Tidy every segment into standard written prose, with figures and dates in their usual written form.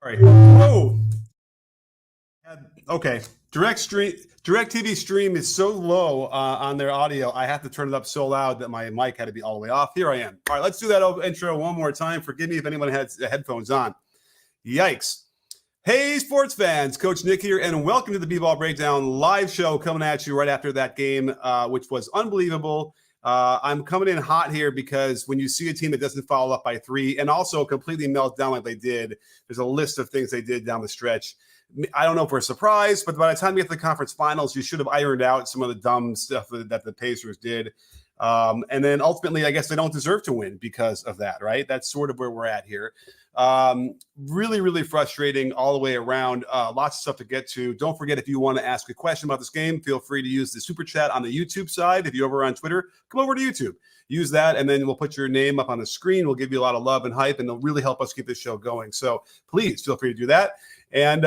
All right. Whoa. Okay. DirecTV stream is so low on their audio. I have to turn it up so loud that my mic had to be all the way off. Here I am. All right. Let's do that intro one more time. Forgive me if anyone has headphones on. Yikes. Hey, sports fans. Coach Nick here, and welcome to the B-Ball Breakdown live show coming at you right after that game, which was unbelievable. I'm coming in hot here because when you see a team that doesn't follow up by three and also completely melt down like they did, there's a list of things they did down the stretch. I don't know if we're surprised, but by the time we get to the conference finals, you should have ironed out some of the dumb stuff that the Pacers did. And then ultimately, I guess they don't deserve to win because of that, right? That's sort of where we're at here. Really, really frustrating all the way around. Lots of stuff to get to. Don't forget, if you want to ask a question about this game, feel free to use the super chat on the YouTube side. If you're over on Twitter, come over to YouTube. Use that, and then we'll put your name up on the screen. We'll give you a lot of love and hype, and it'll really help us keep this show going. So please feel free to do that. And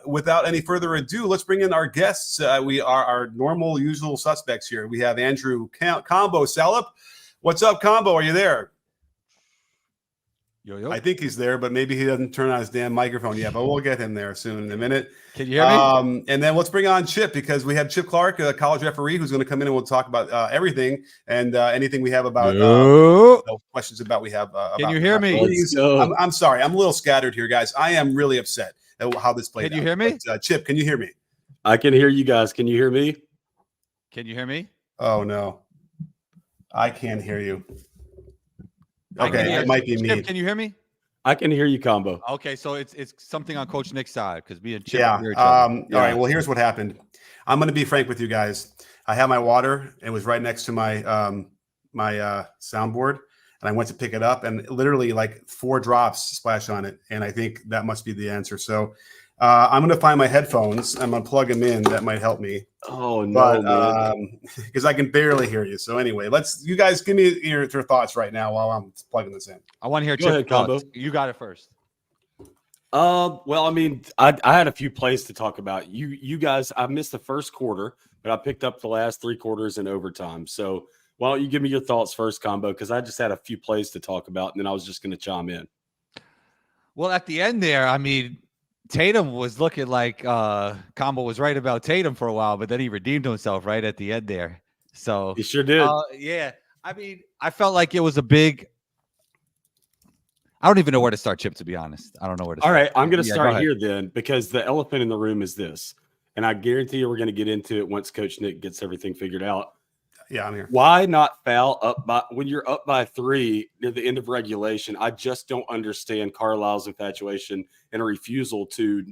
without any further ado, let's bring in our guests. We are our normal, usual suspects here. We have Andrew Combo Salop. What's up, Combo? Are you there? Yo. I think he's there, but maybe he doesn't turn on his damn microphone yet. But we'll get him there soon in a minute. Can you hear me? And then let's bring on Chip, because we have Chip Clark, a college referee, who's going to come in and we'll talk about everything and anything we have about questions about we have. Can you hear me? I'm sorry. I'm a little scattered here, guys. I am really upset at how this played out. Can you hear me? But, Chip, can you hear me? I can hear you guys. Can you hear me? Can you hear me? Oh, no. I can't hear you. Okay, it might be me. Chip, can you hear me? I can hear you, Combo. Okay, so it's something on Coach Nick's side because me and Chip hear each other. All right, well, here's what happened. I'm going to be frank with you guys. I had my water. It was right next to my soundboard, and I went to pick it up, and literally like 4 drops splashed on it, and I think that must be the answer. So I'm going to find my headphones. I'm going to plug them in. That might help me. Oh, no, because I can barely hear you. So anyway, you guys give me your thoughts right now while I'm plugging this in. I want to hear Chip Combo. You got it first. Well, I mean, I had a few plays to talk about. You guys, I missed the first quarter, but I picked up the last 3 quarters in overtime. So why don't you give me your thoughts first, Combo? Because I just had a few plays to talk about, and then I was just going to chime in. Well, at the end there, I mean, Tatum was looking like Combo was right about Tatum for a while, but then he redeemed himself right at the end there. So he sure did. Yeah. I mean, I felt like it was a big – I don't even know where to start, Chip, to be honest. I don't know where to start. All right, I'm going to start here then, because the elephant in the room is this, and I guarantee you we're going to get into it once Coach Nick gets everything figured out. Yeah, I'm here. Why not foul when you're up by 3 near the end of regulation? I just don't understand Carlisle's infatuation and a refusal to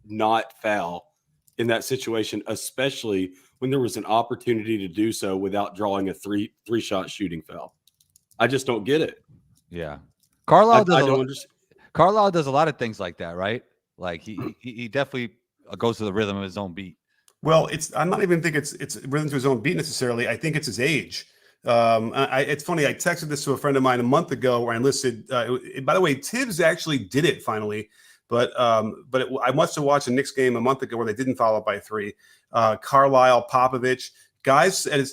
not foul in that situation, especially when there was an opportunity to do so without drawing a three-shot shooting foul. I just don't get it. Yeah. Carlisle I does a lot of things like that, right? Like he definitely goes to the rhythm of his own beat. Well, I'm not even think it's rhythm to his own beat necessarily. I think it's his age. It's funny. I texted this to a friend of mine a month ago where I listed. By the way, Tibbs actually did it finally, but I must have watched a Knicks game a month ago where they didn't follow up by 3. Carlisle, Popovich, guys at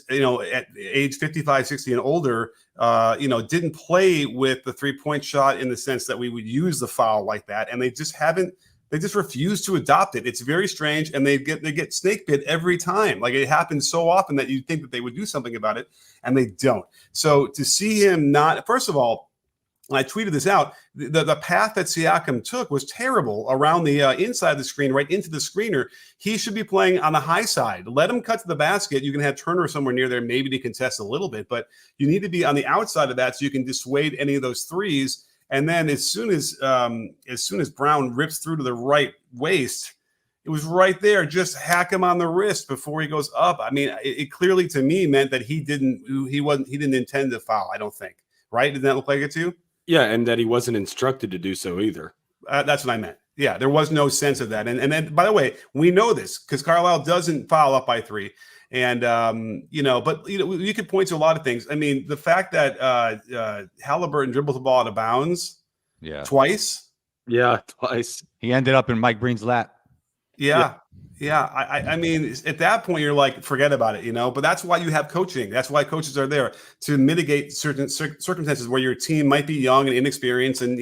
age 55, 60 and older, didn't play with the 3-point shot in the sense that we would use the foul like that, and they just haven't. They just refuse to adopt it. It's very strange, and they get snake bit every time. Like, it happens so often that you think that they would do something about it, and they don't. So to see him not, first of all, I tweeted this out. The path that Siakam took was terrible around the inside of the screen, right into the screener. He should be playing on the high side. Let him cut to the basket. You can have Turner somewhere near there, maybe to contest a little bit, but you need to be on the outside of that so you can dissuade any of those threes. And then as soon as Brown rips through to the right waist, it was right there. Just hack him on the wrist before he goes up. I mean, it clearly to me meant that he didn't intend to foul. I don't think. Right? Didn't that look like it to you? Yeah, and that he wasn't instructed to do so either. That's what I meant. Yeah, there was no sense of that. And then, by the way, we know this because Carlisle doesn't foul up by 3. And, you could point to a lot of things. I mean, the fact that Halliburton dribbled the ball out of bounds twice. Yeah, twice. He ended up in Mike Breen's lap. Yeah. Yeah, I mean, at that point, you're like, forget about it, But that's why you have coaching. That's why coaches are there to mitigate certain circumstances where your team might be young and inexperienced, and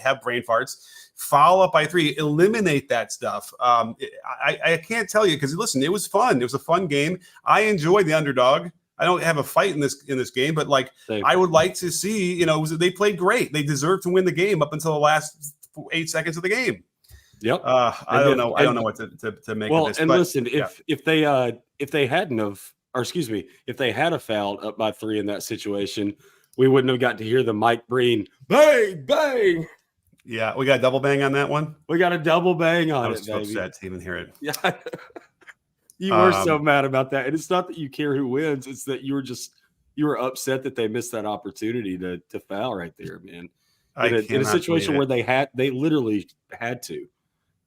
have brain farts. Foul up by 3, eliminate that stuff. I can't tell you because listen, it was fun. It was a fun game. I enjoyed the underdog. I don't have a fight in this game, but I would like to see. They played great. They deserved to win the game up until the last 8 seconds of the game. Yep. I don't know. I don't know what to make of this. And listen, if they hadn't have, or excuse me, if they had a fouled up by 3 in that situation, we wouldn't have got to hear the Mike Breen bang bang. Yeah, we got a double bang on that one. We got a double bang on it. I was so upset to even hear it. Yeah, you were so mad about that, and it's not that you care who wins; it's that you were upset that they missed that opportunity to foul right there, man. In a situation where they literally had to.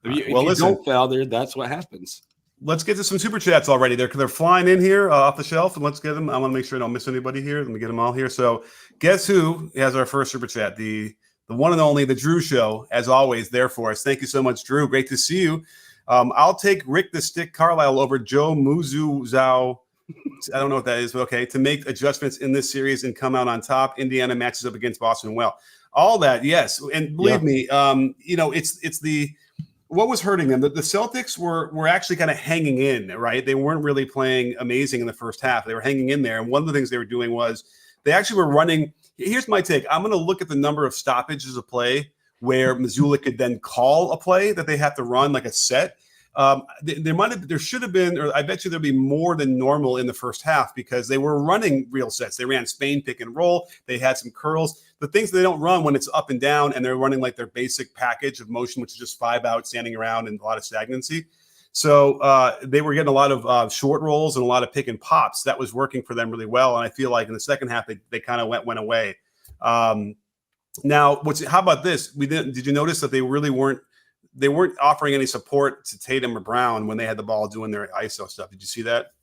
If you don't foul there, that's what happens. Let's get to some super chats already. They're flying in here off the shelf, and let's get them. I want to make sure I don't miss anybody here. Let me get them all here. So, guess who has our first super chat? The one and only, the Drew Show, as always, there for us. Thank you so much, Drew. Great to see you. I'll take Rick the Stick Carlisle over Joe Muzu Zhao. I don't know what that is, but okay. To make adjustments in this series and come out on top. Indiana matches up against Boston well. All that, yes, and believe me, it's the. What was hurting them? The Celtics were actually kind of hanging in, right? They weren't really playing amazing in the first half. They were hanging in there. And one of the things they were doing was they actually were running. Here's my take. I'm going to look at the number of stoppages of play where Missoula could then call a play that they have to run like a set. There should have been, or I bet you there'll be more than normal in the first half because they were running real sets. They ran Spain pick and roll. They had some curls. The things they don't run when it's up and down, and they're running like their basic package of motion, which is just 5 out, standing around, and a lot of stagnancy. So they were getting a lot of short rolls and a lot of pick and pops. That was working for them really well. And I feel like in the second half, they kind of went away. Now, how about this? Did you notice that they really weren't offering any support to Tatum or Brown when they had the ball doing their ISO stuff? Did you see that?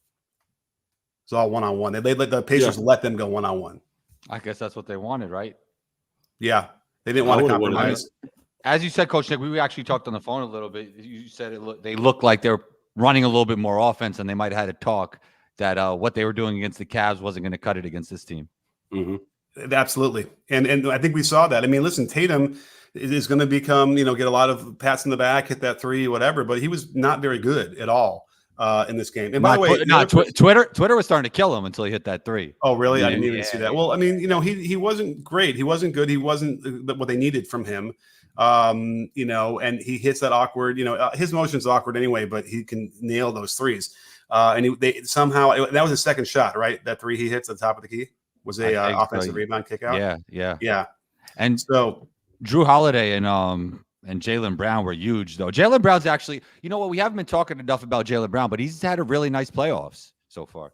It's all one-on-one. They let the Pacers let them go one-on-one. I guess that's what they wanted, right? Yeah, they didn't want to compromise. As you said, Coach Nick, we actually talked on the phone a little bit. You said they looked like they're running a little bit more offense, and they might have had a talk that what they were doing against the Cavs wasn't going to cut it against this team. Mm-hmm. Absolutely, and I think we saw that. I mean, listen, Tatum is going to become, get a lot of pats in the back, hit that 3, whatever, but he was not very good at all in this game. And by the way, Twitter was starting to kill him until he hit that 3. Oh, really? I didn't even see that. Well, I mean, he wasn't great. He wasn't good. He wasn't what they needed from him. And he hits that awkward, his motion's awkward anyway, but he can nail those 3s. And they somehow, that was his second shot, right? That 3 he hits at the top of the key was a offensive rebound kick out. Yeah. And so Drew Holiday and Jaylen Brown were huge, though. Jaylen Brown's actually, you know what? We haven't been talking enough about Jaylen Brown, but he's had a really nice playoffs so far.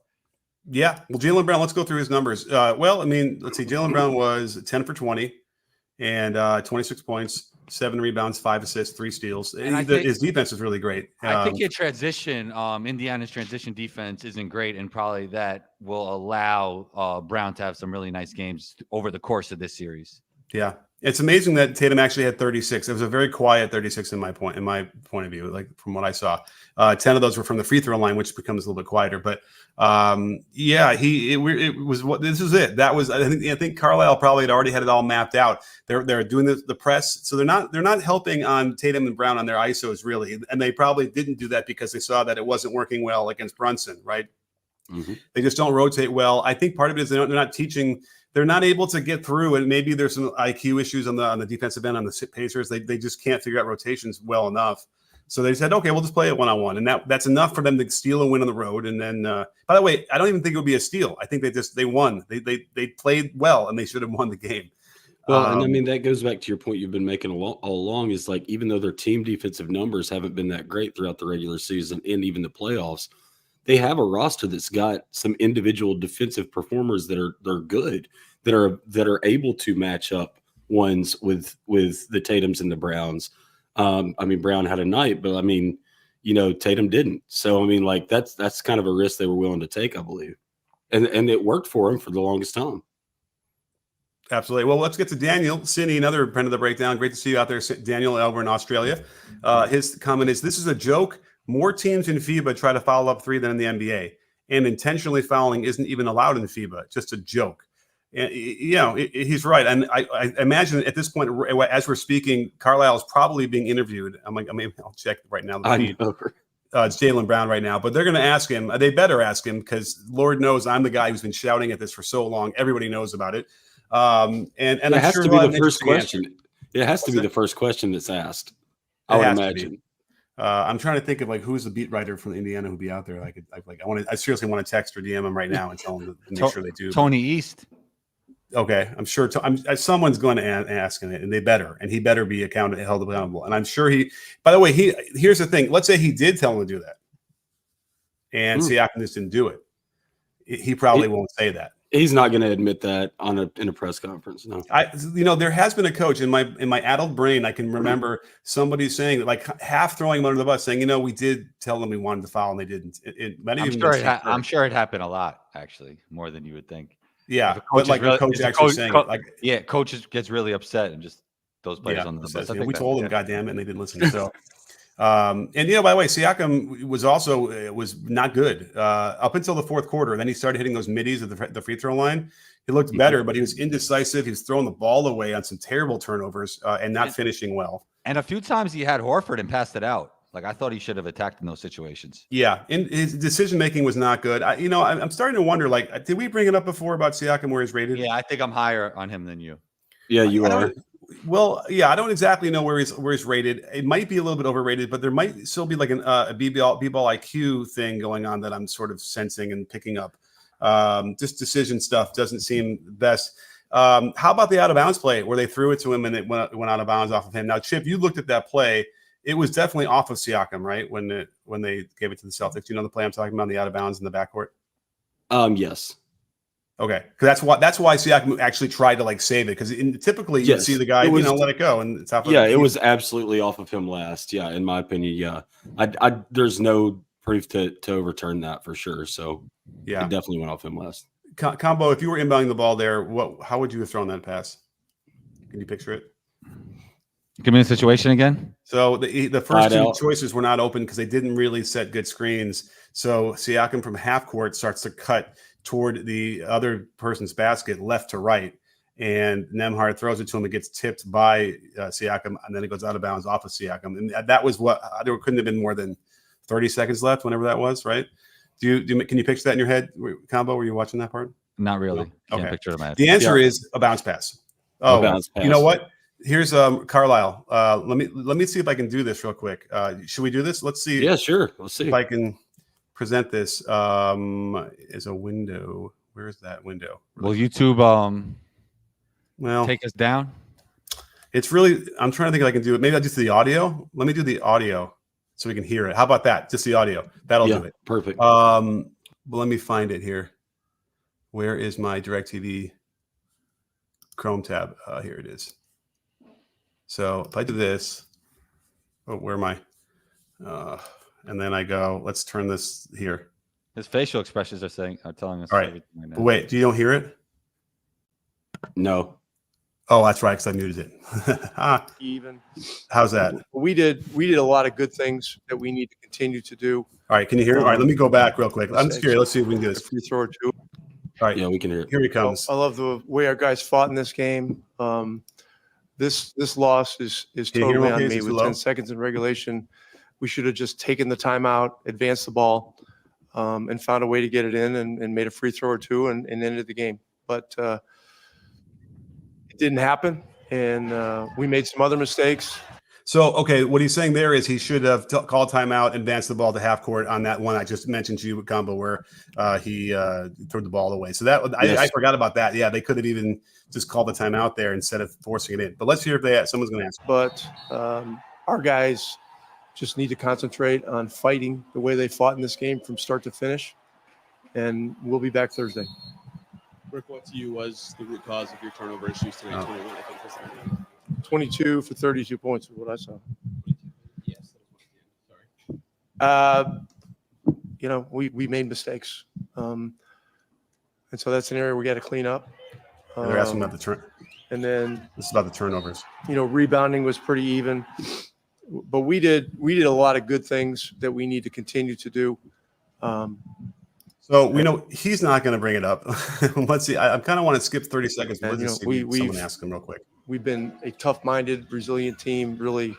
Yeah. Well, Jaylen Brown, let's go through his numbers. Let's see. Jaylen Brown was 10 for 20 and 26 points, 7 rebounds, 5 assists, 3 steals. His defense is really great. I think Indiana's transition defense isn't great, and probably that will allow Brown to have some really nice games over the course of this series. Yeah. It's amazing that Tatum actually had 36. It was a very quiet 36 in my point of view, like from what I saw. 10 of those were from the free throw line, which becomes a little bit quieter. But it was what this is it. That was I think Carlisle probably had already had it all mapped out. They're doing the press, so they're not helping on Tatum and Brown on their ISOs really, and they probably didn't do that because they saw that it wasn't working well against Brunson, right? Mm-hmm. They just don't rotate well. I think part of it is they're not teaching. They're not able to get through, and maybe there's some IQ issues on the defensive end on the Pacers. They just can't figure out rotations well enough. So they said, okay, we'll just play it one-on-one, and that's enough for them to steal and win on the road. And then, by the way, I don't even think it would be a steal. I think they won. They played well, and they should have won the game. Well, and I mean that goes back to your point you've been making all along. Is like even though their team defensive numbers haven't been that great throughout the regular season and even the playoffs, they have a roster that's got some individual defensive performers they're good, that are able to match up ones with the Tatums and the Browns. I mean, Brown had a night, but I mean, Tatum didn't. So I mean, like that's kind of a risk they were willing to take, I believe, and it worked for him for the longest time. Absolutely. Well, let's get to Daniel Cini, another friend of the breakdown. Great to see you out there, Daniel, over in Australia. His comment is, "This is a joke. More teams in FIBA try to foul up three than in the NBA, and intentionally fouling isn't even allowed in FIBA. Just a joke. And, he's right. And I imagine at this point, as we're speaking, Carlisle is probably being interviewed. I'm like, I'll check right now. It's Jaylen Brown right now, but they're going to ask him. They better ask him because Lord knows I'm the guy who's been shouting at this for so long. Everybody knows about it. And it has to be the first question. It has to be the first question that's asked. I would imagine. I'm trying to think of like who's the beat writer from Indiana who'd be out there. I seriously want to text or DM him right now and tell him to make sure they do. Tony East. Okay, I'm sure someone's going to ask him it, and they better, and he better be held accountable. And I'm sure by the way, here's the thing. Let's say he did tell him to do that, and Siakam just didn't do it. He probably won't say that. He's not going to admit that in a press conference. No, there has been a coach in my adult brain. I can remember somebody saying that, like half throwing him under the bus, saying, we did tell them we wanted to foul, and they didn't. I'm sure it happened a lot, actually, more than you would think. Yeah, but like a coach actually saying it, coach gets really upset and just those players on the bus. We told them, goddamn it, and they didn't listen. So, and by the way, Siakam was not good up until the fourth quarter. Then he started hitting those middies at the free throw line. He looked better, but he was indecisive. He was throwing the ball away on some terrible turnovers and not finishing well. And a few times he had Horford and passed it out. Like I thought he should have attacked in those situations. Yeah, and his decision making was not good. I'm starting to wonder. Like, did we bring it up before about Siakam where he's rated? Yeah, I think I'm higher on him than you. Yeah, you are. Well, yeah, I don't exactly know where he's rated. It might be a little bit overrated, but there might still be like a b-ball IQ thing going on that I'm sort of sensing and picking up. Just decision stuff doesn't seem best. How about the out of bounds play where they threw it to him and it went out of bounds off of him? Now, Chip, you looked at that play. It was definitely off of Siakam, right? When they gave it to the Celtics. Do you know the play I'm talking about, the out of bounds in the backcourt? Yes. Okay, because that's why Siakam actually tried to save it. Because typically you see the guy, let it go, and it's off. Yeah, it was absolutely off of him last. Yeah, in my opinion, yeah. I there's no proof to overturn that for sure. So yeah, it definitely went off him last. Combo, if you were inbounding the ball there, how would you have thrown that pass? Can you picture it? Give me the situation again. So the first two choices were not open because they didn't really set good screens. So Siakam from half court starts to cut toward the other person's basket, left to right, and Nembhard throws it to him. It gets tipped by Siakam, and then it goes out of bounds off of Siakam. And that was there couldn't have been more than 30 seconds left, whenever that was, right? Can you picture that in your head, Combo? Were you watching that part? Not really. No. Okay. Can't picture it. The answer is a bounce pass. Oh, bounce pass. You know what? Here's Carlisle. Let me see if I can do this real quick. Should we do this? Let's see. Yeah, sure. Let's see if I can present this as a window. Where is that window? Will YouTube take us down? It's really. I'm trying to think if I can do it. Maybe I'll just do the audio. Let me do the audio so we can hear it. How about that? Just the audio. That'll do it. Perfect. Well, let me find it here. Where is my DirecTV Chrome tab? Here it is. So if I do this, where am I? And then I go, let's turn this here. His facial expressions are telling us. All right. Wait, you don't hear it? No. Oh, that's right, because I muted it. Even. How's that? We did a lot of good things that we need to continue to do. All right, can you hear it? All right, let me go back real quick. I'm just curious. Let's see if we can do this. Free throw or two. All right. Yeah, we can hear it. Here he comes. I love the way our guys fought in this game. This loss is totally on me. With 10 seconds in regulation, we should have just taken the timeout, advanced the ball, and found a way to get it in and made a free throw or two and ended the game. But it didn't happen, and we made some other mistakes. So, okay, what he's saying there is he should have called timeout, advanced the ball to half court on that one I just mentioned to you, Combo, where he threw the ball away. So that I forgot about that. Yeah, they could have even just called the timeout there instead of forcing it in. But let's hear if someone's going to answer. But our guys just need to concentrate on fighting the way they fought in this game from start to finish, and we'll be back Thursday. Rick, what to you was the root cause of your turnover issues tonight? 21, I think, was the name. 22 for 32 points is what I saw. Yes, that was sorry. We made mistakes, and so that's an area we got to clean up. They're asking about the turn. And then this is about the turnovers. Rebounding was pretty even. but we did a lot of good things that we need to continue to do. So we know he's not going to bring it up. Let's see. I kind of want to skip 30 seconds. But let's just see someone ask him real quick. We've been a tough-minded, resilient team, really,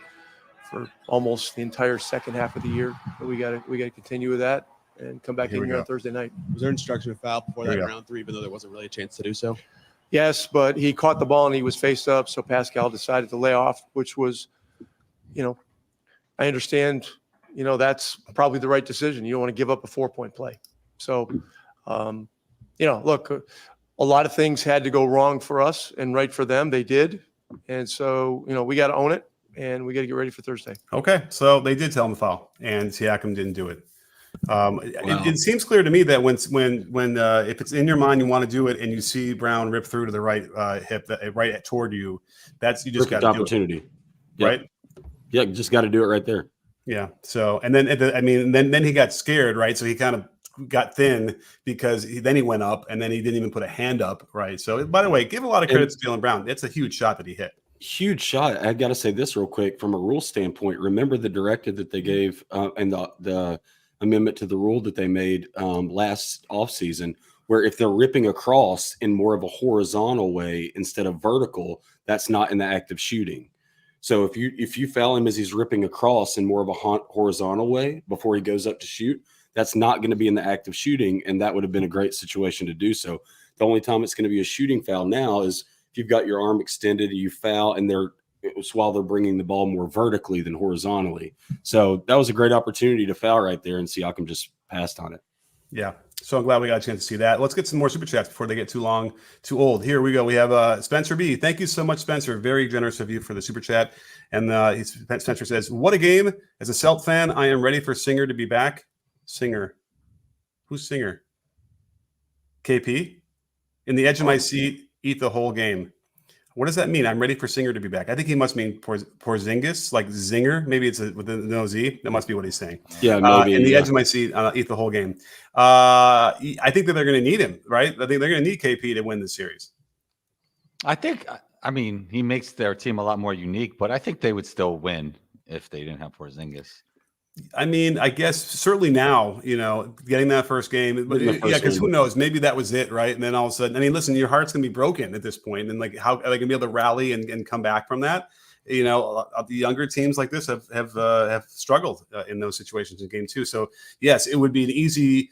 for almost the entire second half of the year. But we got to continue with that and come back in here on Thursday night. Was there instruction to foul before that round 3, even though there wasn't really a chance to do so? Yes, but he caught the ball and he was face up, so Pascal decided to lay off, which was, I understand, that's probably the right decision. You don't want to give up a 4-point play. So, look, a lot of things had to go wrong for us and right for them. They did. And so, we got to own it and we got to get ready for Thursday. Okay. So they did tell him to foul and Siakam didn't do it. It seems clear to me that when if it's in your mind, you want to do it and you see Brown rip through to the right hip, right toward you, you just got to do opportunity. It. Right. Yeah. You just got to do it right there. Yeah. So, and then, then he got scared, right? So he kind of got thin because then he went up and then he didn't even put a hand up. Right. So, by the way, give a lot of credit to Jaylen Brown. It's a huge shot that he hit. Huge shot. I got to say this real quick from a rule standpoint. Remember the directive that they gave and the amendment to the rule that they made last offseason, where if they're ripping across in more of a horizontal way instead of vertical, that's not in the act of shooting. So if you foul him as he's ripping across in more of a horizontal way before he goes up to shoot, that's not going to be in the act of shooting, and that would have been a great situation to do so. The only time it's going to be a shooting foul now is if you've got your arm extended, you foul, and it's while they're bringing the ball more vertically than horizontally. So that was a great opportunity to foul right there, and Siakam just passed on it. Yeah. So I'm glad we got a chance to see that. Let's get some more super chats before they get too old. Here we go. We have Spencer B. Thank you so much, Spencer. Very generous of you for the super chat. And Spencer says, "What a game! As a Celt fan, I am ready for Singer to be back." Singer, who's Singer? KP. In the edge of my seat, eat the whole game. What does that mean? I'm ready for Singer to be back. I think he must mean Porzingis, like Zinger. Maybe it's with no Z. That must be what he's saying. Yeah, maybe. In the edge of my seat, eat the whole game. I think that they're going to need him, right? I think they're going to need KP to win this series. I mean, he makes their team a lot more unique, but I think they would still win if they didn't have Porzingis. I mean, I guess certainly now, getting that first game, but because who knows? Maybe that was it, right? And then all of a sudden, I mean, listen, your heart's gonna be broken at this point, and like, how are they gonna be able to rally and come back from that? The younger teams like this have struggled in those situations in game 2. So yes, it would be an easy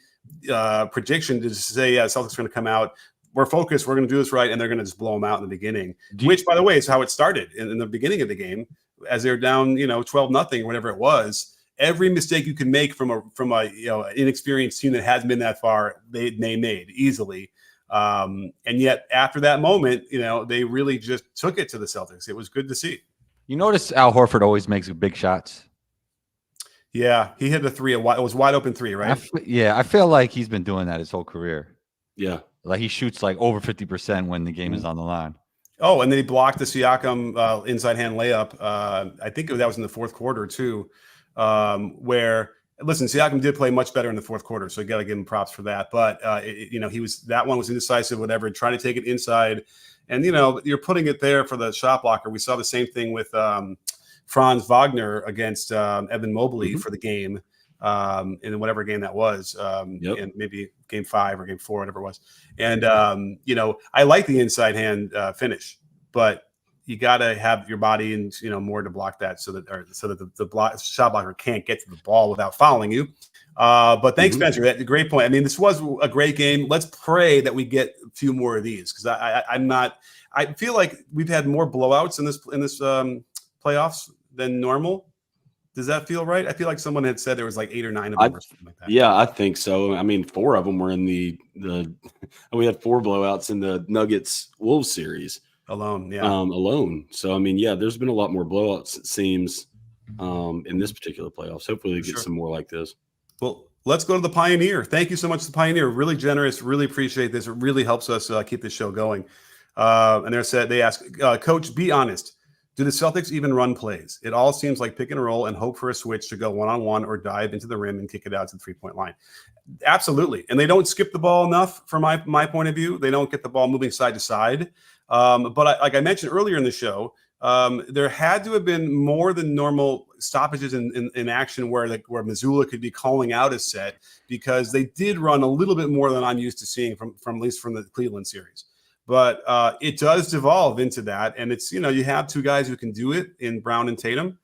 prediction to just say, yeah, Celtics are going to come out. We're focused. We're going to do this right, and they're going to just blow them out in the beginning. Which, by the way, is how it started in the beginning of the game, as they're down, 12-0, whatever it was. Every mistake you can make from a inexperienced team that hasn't been that far, they made easily. And yet after that moment, they really just took it to the Celtics. It was good to see. You notice Al Horford always makes big shots. Yeah, he hit a 3. It was wide open 3, right? I feel like he's been doing that his whole career. Yeah, like he shoots like over 50% when the game is on the line. Oh, and then he blocked the Siakam inside hand layup. I think that was in the fourth quarter too. Where listen, Siakam did play much better in the fourth quarter, so you got to give him props for that. But that one was indecisive, whatever, trying to take it inside, and you're putting it there for the shot blocker. We saw the same thing with Franz Wagner against Evan Mobley for the game, in whatever game that was, and maybe game 5 or game 4, whatever it was. And I like the inside hand finish, but you got to have your body and more to block that so that the shot blocker can't get to the ball without fouling you. But thanks, Spencer. That's a great point. I mean, this was a great game. Let's pray that we get a few more of these, because I feel like we've had more blowouts in this playoffs than normal. Does that feel right? I feel like someone had said there was like 8 or 9 of them or something like that. Yeah, I think so. I mean, 4 of them were in we had 4 blowouts in the Nuggets Wolves series. Alone. So, I mean, yeah, there's been a lot more blowouts, it seems, in this particular playoffs. Hopefully we get some more like this. Well, let's go to the Pioneer. Thank you so much to the Pioneer. Really generous. Really appreciate this. It really helps us keep this show going. And they ask, Coach, be honest. Do the Celtics even run plays? It all seems like pick and roll and hope for a switch to go one-on-one or dive into the rim and kick it out to the 3-point line. Absolutely. And they don't skip the ball enough from my point of view. They don't get the ball moving side to side. But like I mentioned earlier in the show, there had to have been more than normal stoppages in action where Missoula could be calling out a set, because they did run a little bit more than I'm used to seeing from at least from the Cleveland series. But it does devolve into that, and it's, you have two guys who can do it in Brown and Tatum,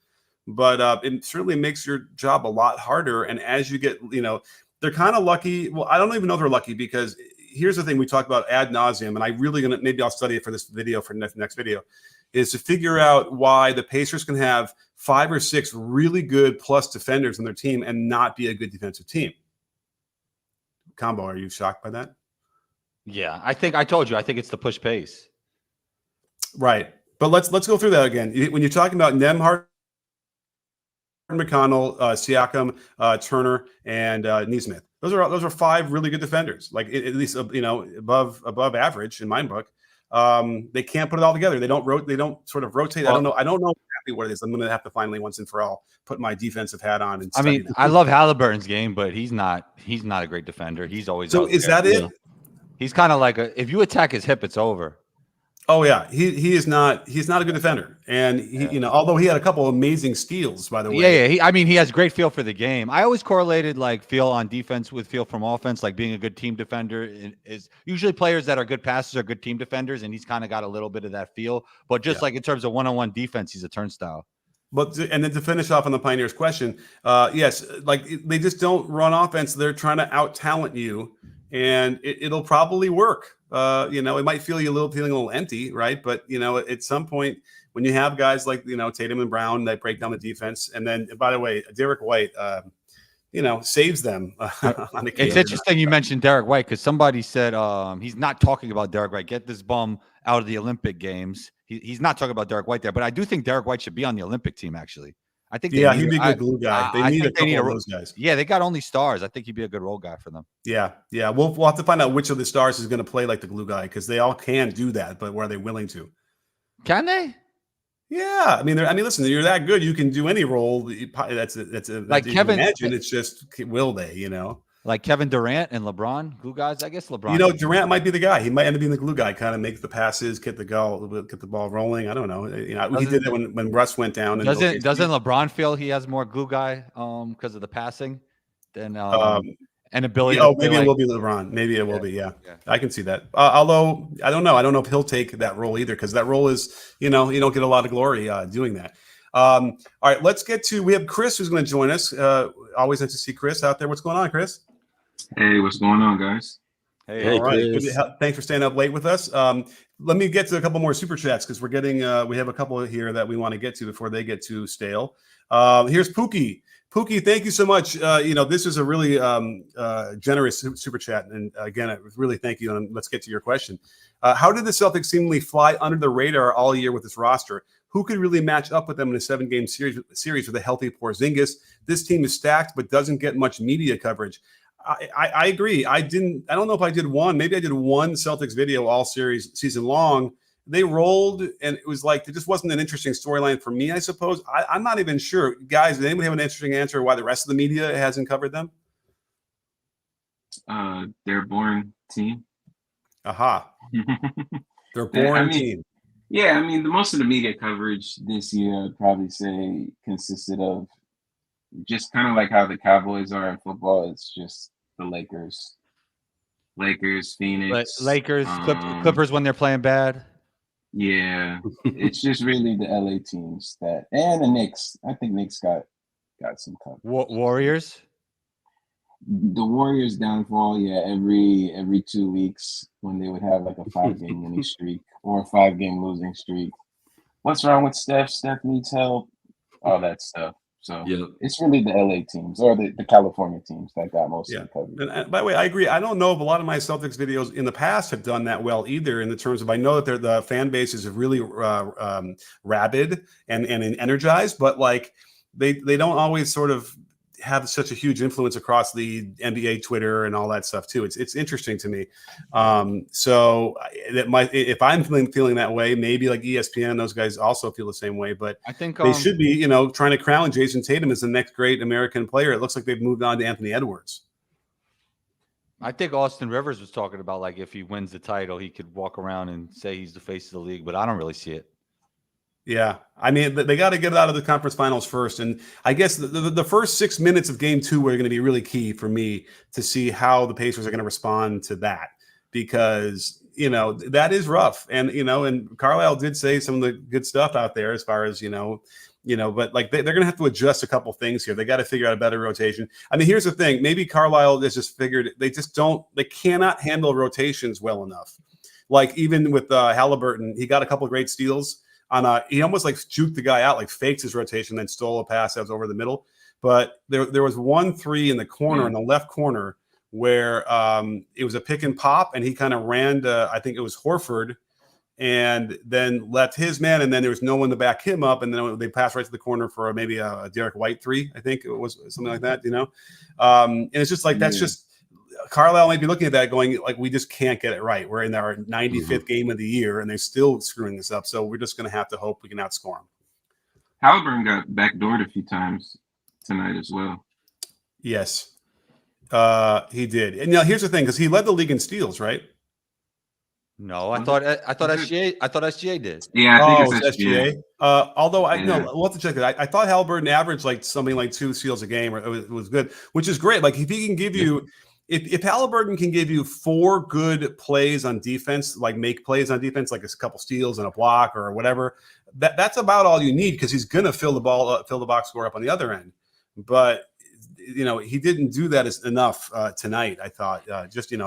but it certainly makes your job a lot harder. And as you get, they're kind of lucky. Well, I don't even know if they're lucky, because here's the thing we talked about ad nauseum, and I really maybe I'll study it for this video for next video, is to figure out why the Pacers can have 5 or 6 really good plus defenders on their team and not be a good defensive team. Combo, are you shocked by that? Yeah, I think I told you. I think it's the push pace. Right, but let's go through that again. When you're talking about Nembhard, McConnell, Siakam, Turner, and Nesmith, those are 5 really good defenders, like at least above average in my book. They can't put it all together. They don't sort of rotate. I don't know exactly what it is. I'm going to have to finally once and for all put my defensive hat on and study that. I love Halliburton's game, but he's not a great defender. He's always so. Is that it? He's kind of like if you attack his hip, it's over. Oh yeah, he is not. He's not a good defender, and he, although he had a couple of amazing steals, by the way. Yeah. He has great feel for the game. I always correlated like feel on defense with feel from offense. Like being a good team defender is usually players that are good passers are good team defenders, and he's kind of got a little bit of that feel. But just like in terms of one-on-one defense, he's a turnstile. And then to finish off on the Pioneers question, yes, like they just don't run offense. They're trying to out-talent you, and it'll probably work. It might feeling a little empty, right? But at some point when you have guys like Tatum and Brown that break down the defense, and then by the way, Derek White, saves them. It's interesting you mentioned Derek White, because somebody said he's not talking about Derek White. Get this bum out of the Olympic Games. He's not talking about Derek White there, but I do think Derek White should be on the Olympic team. Actually, I think he'd be a good glue guy. They need a couple of those guys. Yeah, they got only stars. I think he'd be a good role guy for them. Yeah. We'll have to find out which of the stars is going to play like the glue guy, because they all can do that, but were they willing to? Can they? Yeah, I mean, listen, you're that good, you can do any role. That's like Kevin. Imagine it's just will they? Like Kevin Durant and LeBron, glue guys. I guess LeBron. Durant might be the guy. He might end up being the glue guy, kind of make the passes, get the ball rolling. I don't know. He did that when Russ went down. Doesn't LeBron feel he has more glue guy because of the passing than and ability? Maybe it will be LeBron. Maybe it will be. Yeah, I can see that. Although I don't know. I don't know if he'll take that role either, because that role is you don't get a lot of glory doing that. All right, we have Chris who's going to join us. Always nice to see Chris out there. What's going on, Chris? Hey, what's going on, guys? Hey, all right. Thanks for staying up late with us. Let me get to a couple more super chats, because we're getting we have a couple here that we want to get to before they get too stale. Here's Pookie. Pookie, thank you so much. This is a really generous super chat, and again, I really thank you. And let's get to your question. How did the Celtics seemingly fly under the radar all year with this roster? Who could really match up with them in a 7-game series with a healthy Porzingis? This team is stacked, but doesn't get much media coverage. I agree. I don't know if I did one. Maybe I did one Celtics video all season long. They rolled, and it was like it just wasn't an interesting storyline for me, I suppose. I'm not even sure. Guys, does anybody have an interesting answer why the rest of the media hasn't covered them? They're a boring team. Aha. They're a boring team. Yeah, the most of the media coverage this year, I'd probably say, consisted of just kind of like how the Cowboys are in football. It's just the Lakers, Phoenix, Clippers when they're playing bad. Yeah, it's just really the LA teams and the Knicks. I think Knicks got some coverage. Warriors. The Warriors downfall, every 2 weeks when they would have like a 5-game winning streak or a 5-game losing streak. What's wrong with Steph? Steph needs help. All that stuff. So It's really the LA teams or the California teams that got most of the coverage. And by the way, I agree. I don't know if a lot of my Celtics videos in the past have done that well either, in the terms of I know that the fan bases are really rabid and energized, but like they don't always sort of have such a huge influence across the NBA Twitter and all that stuff too. It's interesting to me. So that might, if I'm feeling that way, maybe like ESPN and those guys also feel the same way, but I think they should be, trying to crown Jason Tatum as the next great American player. It looks like they've moved on to Anthony Edwards. I think Austin Rivers was talking about like if he wins the title, he could walk around and say he's the face of the league, but I don't really see it. Yeah, I mean, they got to get out of the conference finals first, and I guess the first 6 minutes of Game 2 were going to be really key for me to see how the Pacers are going to respond to that, because that is rough, and and Carlisle did say some of the good stuff out there as far as but like they're going to have to adjust a couple things here. They got to figure out a better rotation. I mean, here's the thing: maybe Carlisle has just figured they cannot handle rotations well enough. Like even with Halliburton, he got a couple of great steals. He almost like juked the guy out, like faked his rotation, then stole a pass that was over the middle. But there was 1-3 in the corner, in the left corner, where it was a pick and pop, and he kind of ran to, I think it was Horford, and then left his man, and then there was no one to back him up, and then they passed right to the corner for maybe a Derek White 3, I think it was something like that, and it's just like that's just. Carlisle might be looking at that going, like, we just can't get it right. We're in our 95th game of the year, and they're still screwing this up. So we're just going to have to hope we can outscore them. Halliburton got backdoored a few times tonight as well. Yes, he did. And here's the thing, because he led the league in steals, right? No, I thought SGA did. Yeah, I think it's SGA. Although we'll have to check that. I thought Halliburton averaged like something like 2 steals a game, or it was good, which is great. Like if he can give you. If Halliburton can give you 4 good plays on defense, like make plays on defense, like a couple steals and a block or whatever, that's about all you need, because he's going to fill the box score up on the other end. But he didn't do that enough tonight. I thought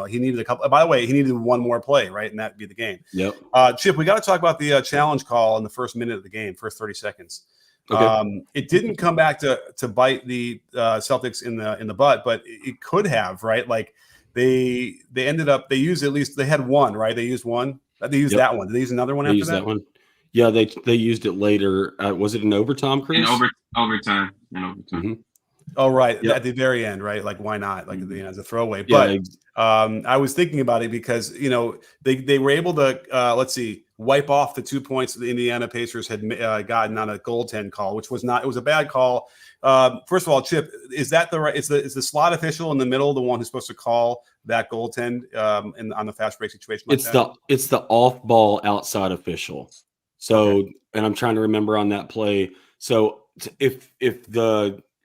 he needed a couple. By the way, he needed one more play, right, and that'd be the game. Yep. Chip, we got to talk about the challenge call in the first minute of the game, first 30 seconds. Okay. It didn't come back to bite the Celtics in the butt, but it could have, right? Like they ended up, they used, at least they had one, right? They used one. They used that one. Did they use another one after that? One. Yeah, they used it later. Was it in overtime, Chris? In overtime. Mm-hmm. Oh, right. Yep. At the very end, right? Like, why not? Like, as a throwaway. Yeah, but I was thinking about it because, they were able to, wipe off the 2 points that the Indiana Pacers had gotten on a goaltend call, which was not, it was a bad call. First of all, Chip, is that is the slot official in the middle the one who's supposed to call that goaltend on the fast break situation? Like it's the off ball outside official. So, and I'm trying to remember on that play. So if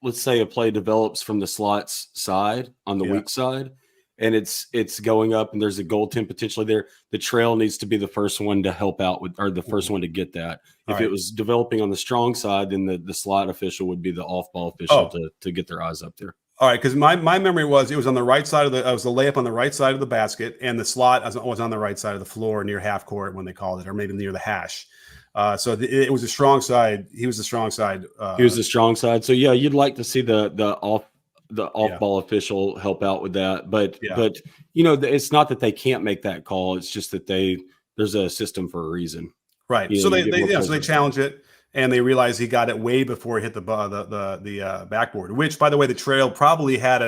let's say a play develops from the slots side on the weak side, and it's going up and there's a goaltend potentially there, the trail needs to be the first one to help out with, or the first one to get that. If it was developing on the strong side, then the slot official would be the off ball official to get their eyes up there. All right, because my memory was it was on the right side of it was the layup on the right side of the basket, and the slot was on the right side of the floor near half court when they called it, or maybe near the hash. So it was a strong side. He was the strong side. He was the strong side. So yeah, you'd like to see the off ball official help out with that, but it's not that they can't make that call. It's just that there's a system for a reason, right? So they challenge it, and they realize he got it way before it hit the backboard. Which, by the way, the trail probably had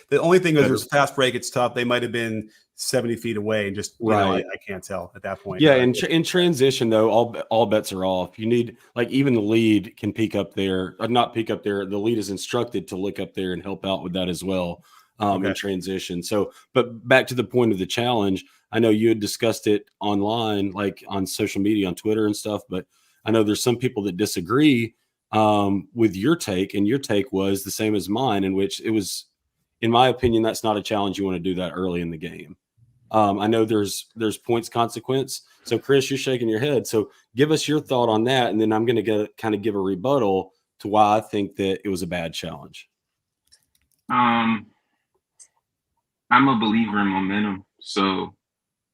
the only thing was it was fast break. It's tough. They might have been 70 feet away, and just I can't tell at that point. Yeah, in transition though, all bets are off. You need, like, even the lead can peek up there, not peek up there. The lead is instructed to look up there and help out with that as well in transition. So, but back to the point of the challenge, I know you had discussed it online, like on social media, on Twitter and stuff, but I know there's some people that disagree with your take, and your take was the same as mine, in which it was, in my opinion, that's not a challenge you want to do that early in the game. I know there's points consequence. So Chris, you're shaking your head. So give us your thought on that, and then I'm going to kind of give a rebuttal to why I think that it was a bad challenge. I'm a believer in momentum. So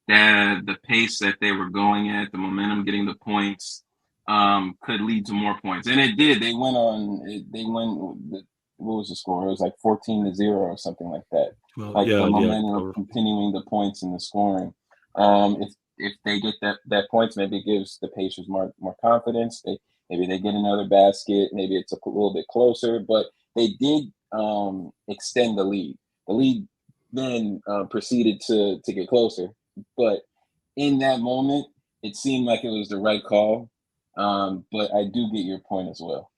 that the pace that they were going at, the momentum, getting the points, could lead to more points, and it did. They went on. What was the score? It was like 14-0 or something like that. Well, the momentum of continuing the points and the scoring. If they get that points, maybe it gives the Pacers more confidence. Maybe they get another basket. Maybe it's a little bit closer. But they did extend the lead. The lead then proceeded to get closer. But in that moment, it seemed like it was the right call. But I do get your point as well.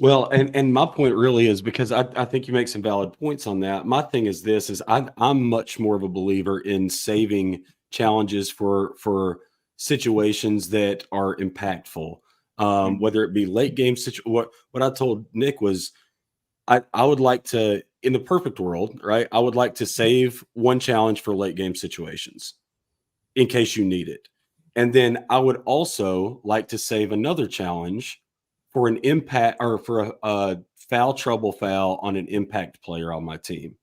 Well, and my point really is, because I think you make some valid points on that. My thing is this: is I'm much more of a believer in saving challenges for situations that are impactful. whether it be late game situation. What I told Nick was I would like to, in the perfect world, right? I would like to save one challenge for late game situations in case you need it. And then I would also like to save another challenge for an impact or for a foul trouble foul on an impact player on my team.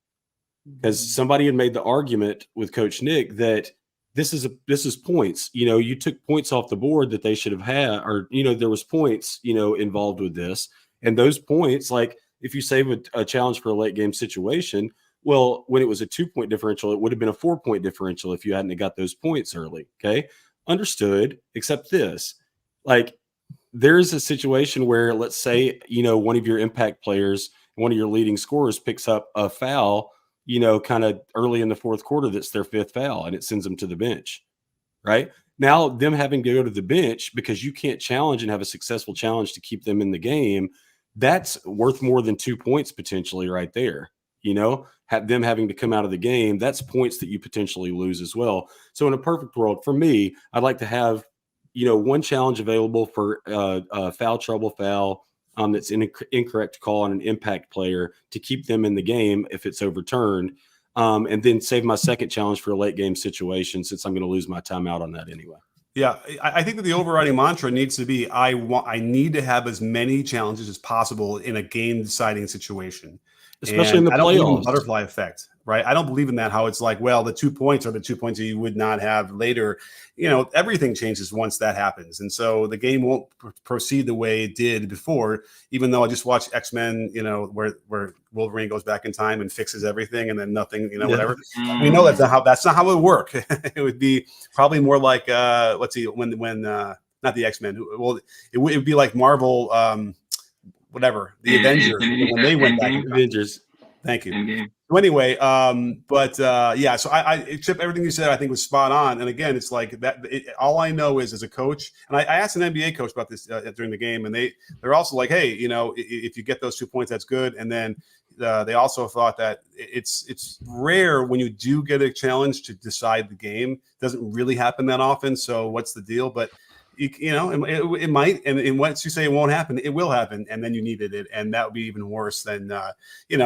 Because somebody had made the argument with Coach Nick that this is points. You took points off the board that they should have had, or there was points involved with this, and those points, like if you save a challenge for a late game situation, well, when it was a 2-point differential, it would have been a 4-point differential if you hadn't got those points early. Okay, understood. Except this, like, there's a situation where, let's say, one of your impact players, one of your leading scorers, picks up a foul, kind of early in the fourth quarter, that's their 5th foul, and it sends them to the bench, right? Now, them having to go to the bench because you can't challenge and have a successful challenge to keep them in the game, that's worth more than 2 points potentially right there. Have them having to come out of the game, that's points that you potentially lose as well. So in a perfect world, for me, I'd like to have, one challenge available for foul trouble foul, that's an incorrect call on an impact player to keep them in the game if it's overturned, and then save my second challenge for a late game situation since I'm going to lose my timeout on that anyway. Yeah, I think that the overriding mantra needs to be I need to have as many challenges as possible in a game deciding situation. Especially in the playoffs. I don't believe in the butterfly effect, right? I don't believe in that, how it's like, well, the 2 points are the 2 points that you would not have later. Everything changes once that happens. And so the game won't proceed the way it did before, even though I just watched X-Men, where Wolverine goes back in time and fixes everything and then nothing, whatever. We know that's not how it would work. It would be probably more like, let's see, when not the X-Men. Well, it would be like Marvel, whatever, the Avengers, when they went back. Avengers. Thank you. So anyway, yeah, so I Chip, everything you said, I think was spot on. And again, it's like that. All I know is, as a coach, and I asked an NBA coach about this during the game, and they're also like, hey, if you get those 2 points, that's good. And then they also thought that it's rare when you do get a challenge to decide the game. It doesn't really happen that often. So what's the deal? But it might, and once you say it won't happen, it will happen, and then you needed it, and that would be even worse than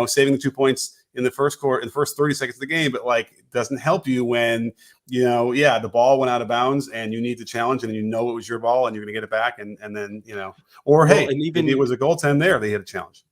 saving the 2 points in the first quarter, in the first 30 seconds of the game. But like, it doesn't help you when the ball went out of bounds and you need to challenge, and it was your ball and you're going to get it back, and then hey, and even it was a goaltend there, they had a challenge.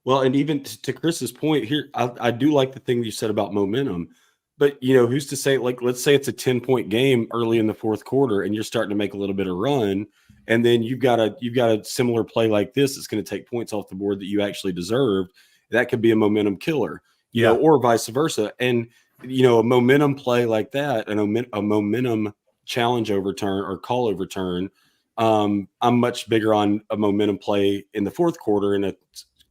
Well, and even to Chris's point here, I do like the thing you said about momentum. But, who's to say, like, let's say it's a 10-point game early in the fourth quarter and you're starting to make a little bit of run, and then you've got a similar play like this that's going to take points off the board that you actually deserved. That could be a momentum killer, or vice versa. And, a momentum play like that, and a momentum challenge overturn or call overturn, I'm much bigger on a momentum play in the fourth quarter in a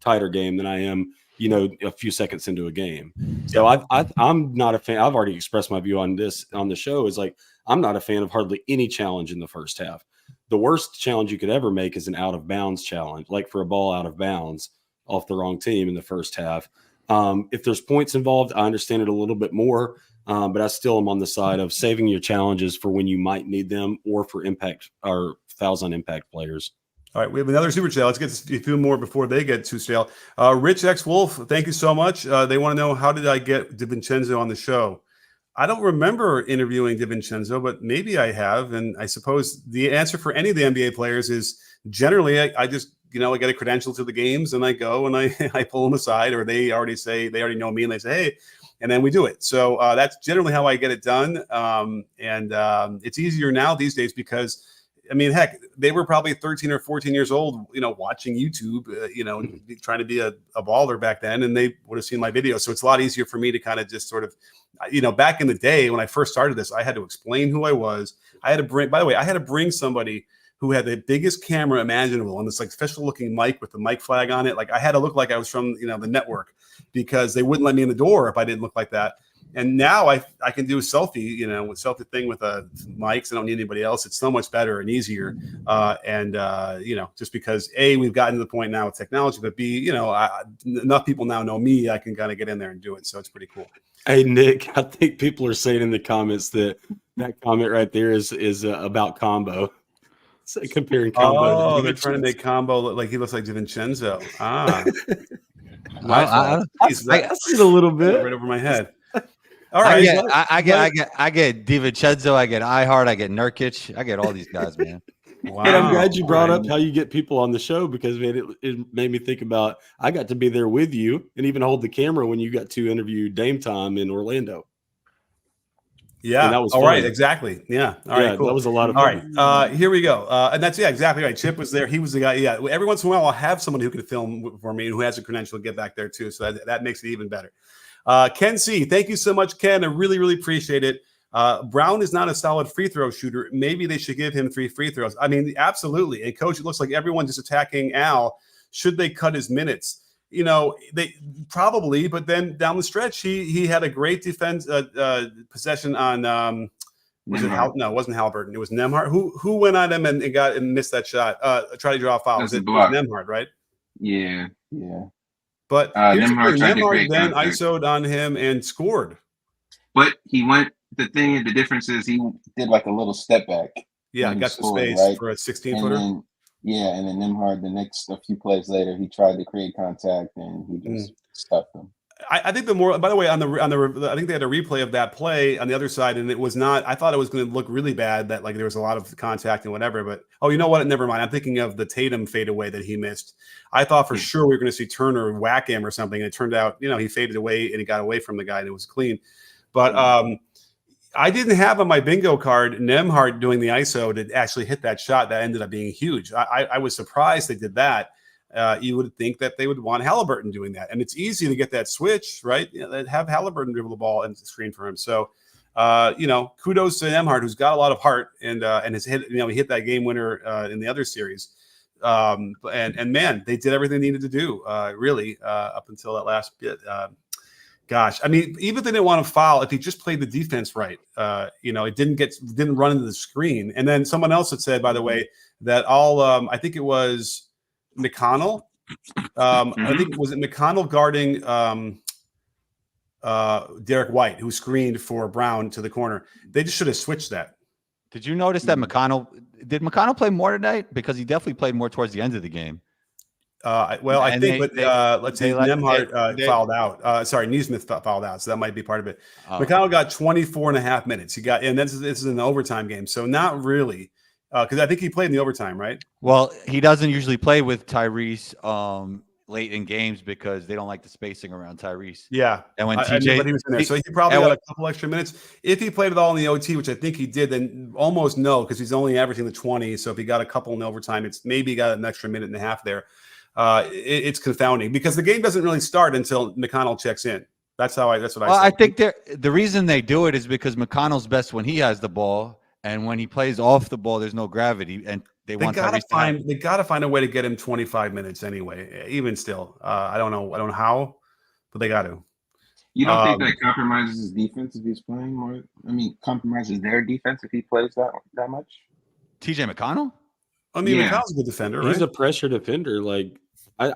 tighter game than I am a few seconds into a game. So I'm not a fan. I've already expressed my view on this on the show, is like, I'm not a fan of hardly any challenge in the first half. The worst challenge you could ever make is an out of bounds challenge, like for a ball out of bounds off the wrong team in the first half. If there's points involved, I understand it a little bit more, but I still am on the side of saving your challenges for when you might need them, or for impact or fouls on impact players. All right, we have another super chat. Let's get a few more before they get too stale. Rich X Wolf, thank you so much. They want to know, how did I get DiVincenzo on the show? I don't remember interviewing DiVincenzo, but maybe I have. And I suppose the answer for any of the NBA players is generally I just, I get a credential to the games and I go and I pull them aside, or they already know me and they say, hey, and then we do it. So that's generally how I get it done. And it's easier now these days because, I mean, heck, they were probably 13 or 14 years old, watching YouTube, trying to be a baller back then, and they would have seen my videos. So it's a lot easier for me to kind of just sort of, back in the day when I first started this, I had to explain who I was. I had to bring somebody who had the biggest camera imaginable and this like special looking mic with the mic flag on it. Like, I had to look like I was from, the network, because they wouldn't let me in the door if I didn't look like that. And now I can do a selfie, with selfie thing with mics. I don't need anybody else. It's so much better and easier. Just because we've gotten to the point now with technology, but enough people now know me, I can kind of get in there and do it. So it's pretty cool. Hey, Nick, I think people are saying in the comments that comment right there is about combo. It's like comparing combo. Oh, they're trying to make Combo look like he looks like DiVincenzo. Ah, my I, fault. I, Jeez, I, that- I see it a little bit. right over my head. All I right, get, I get DiVincenzo, I get iHeart, I get Nurkic, I get all these guys, man. wow. And I'm glad you brought Right. up how you get people on the show because man, it made me think about I got to be there with you and even hold the camera when you got to interview Dame Time in Orlando. Yeah. And that was all right. fun. Exactly. Yeah. All Yeah, right. Cool. that was a lot of All fun. right. Here we go. And that's exactly right. Chip was there. He was the guy. Yeah. Every once in a while, I'll have someone who can film for me and who has a credential to get back there too. So that makes it even better. Ken C, thank you so much, Ken. I really, really appreciate it. Brown is not a solid free throw shooter. Maybe they should give him 3 free throws. I mean, absolutely. And coach, it looks like everyone just attacking Al. Should they cut his minutes? You know, they probably, but then down the stretch, he had a great defense possession on was it no, it wasn't Halliburton. It was Nembhard who went on him and got and missed that shot. Tried to draw a foul. It was Nembhard, right? Yeah. But here's the Nembhard thing, tried to Nembhard create then contact. ISO'd on him and scored. But he went. The difference is he did like a little step back. Yeah, when he got some scored, space right? for a 16 And footer. then Nembhard a few plays later, he tried to create contact and he just stuffed him. I think the more, by the way, on the I think they had a replay of that play on the other side, and it was not. I thought it was going to look really bad that like there was a lot of contact and whatever. But you know what? Never mind. I'm thinking of the Tatum fadeaway that he missed. I thought for sure we were going to see Turner whack him or something, and it turned out, he faded away and he got away from the guy and it was clean. But I didn't have on my bingo card Nembhard doing the ISO to actually hit that shot that ended up being huge. I was surprised they did that. You would think that they would want Halliburton doing that. And it's easy to get that switch, right? Have Halliburton dribble the ball and screen for him. So, kudos to Nembhard, who's got a lot of heart and has hit, he hit that game winner in the other series. And man, they did everything they needed to do, really, up until that last bit. Gosh, I mean, even if they didn't want to foul, if he just played the defense right, it didn't run into the screen. And then someone else had said, by the way, that I think it was McConnell. I think was it McConnell guarding Derek White, who screened for Brown to the corner. They just should have switched that. Did you notice that McConnell play more tonight? Because he definitely played more towards the end of the game. Let's see, Nembhard fouled out. Neesmith fouled out, so that might be part of it. McConnell got 24 and a half minutes. And this is an overtime game, so not really, because I think he played in the overtime, right? Well, he doesn't usually play with Tyrese late in games because they don't like the spacing around Tyrese. Yeah, and when TJ he was in there, so he probably got a couple extra minutes. If he played it all in the OT, which I think he did, then almost no, because he's only averaging the 20. So if he got a couple in overtime, it's maybe got an extra minute and a half there. It's confounding because the game doesn't really start until McConnell checks in. That's what I said. I think the reason they do it is because McConnell's best when he has the ball, and when he plays off the ball, there's no gravity, and they gotta find a way to get him 25 minutes anyway. Even still, I don't know how, but they got to. You don't think that compromises his defense if he's playing more? I mean, compromises their defense if he plays that much? TJ McConnell? I mean, McConnell's a good defender, right? He's a pressure defender. Like but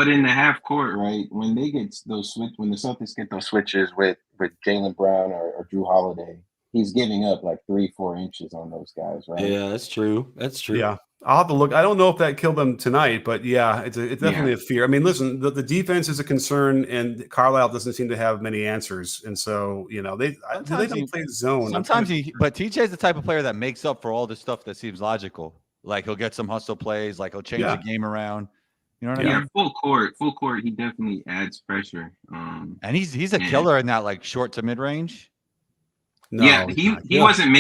in the half court, right? When they get when the Celtics get those switches with Jaylen Brown or Drew Holiday, he's giving up like 3-4 inches on those guys, right? Yeah, that's true. Yeah, I'll have to look. I don't know if that killed them tonight, but yeah, it's definitely a fear. I mean, listen, the defense is a concern, and Carlisle doesn't seem to have many answers, and so they don't play zone. Sometimes but TJ is the type of player that makes up for all the stuff that seems logical. Like he'll get some hustle plays, like he'll change the game around. You know what I mean? Yeah, full court, he definitely adds pressure. And he's a killer in that like short to mid range. No, yeah, he wasn't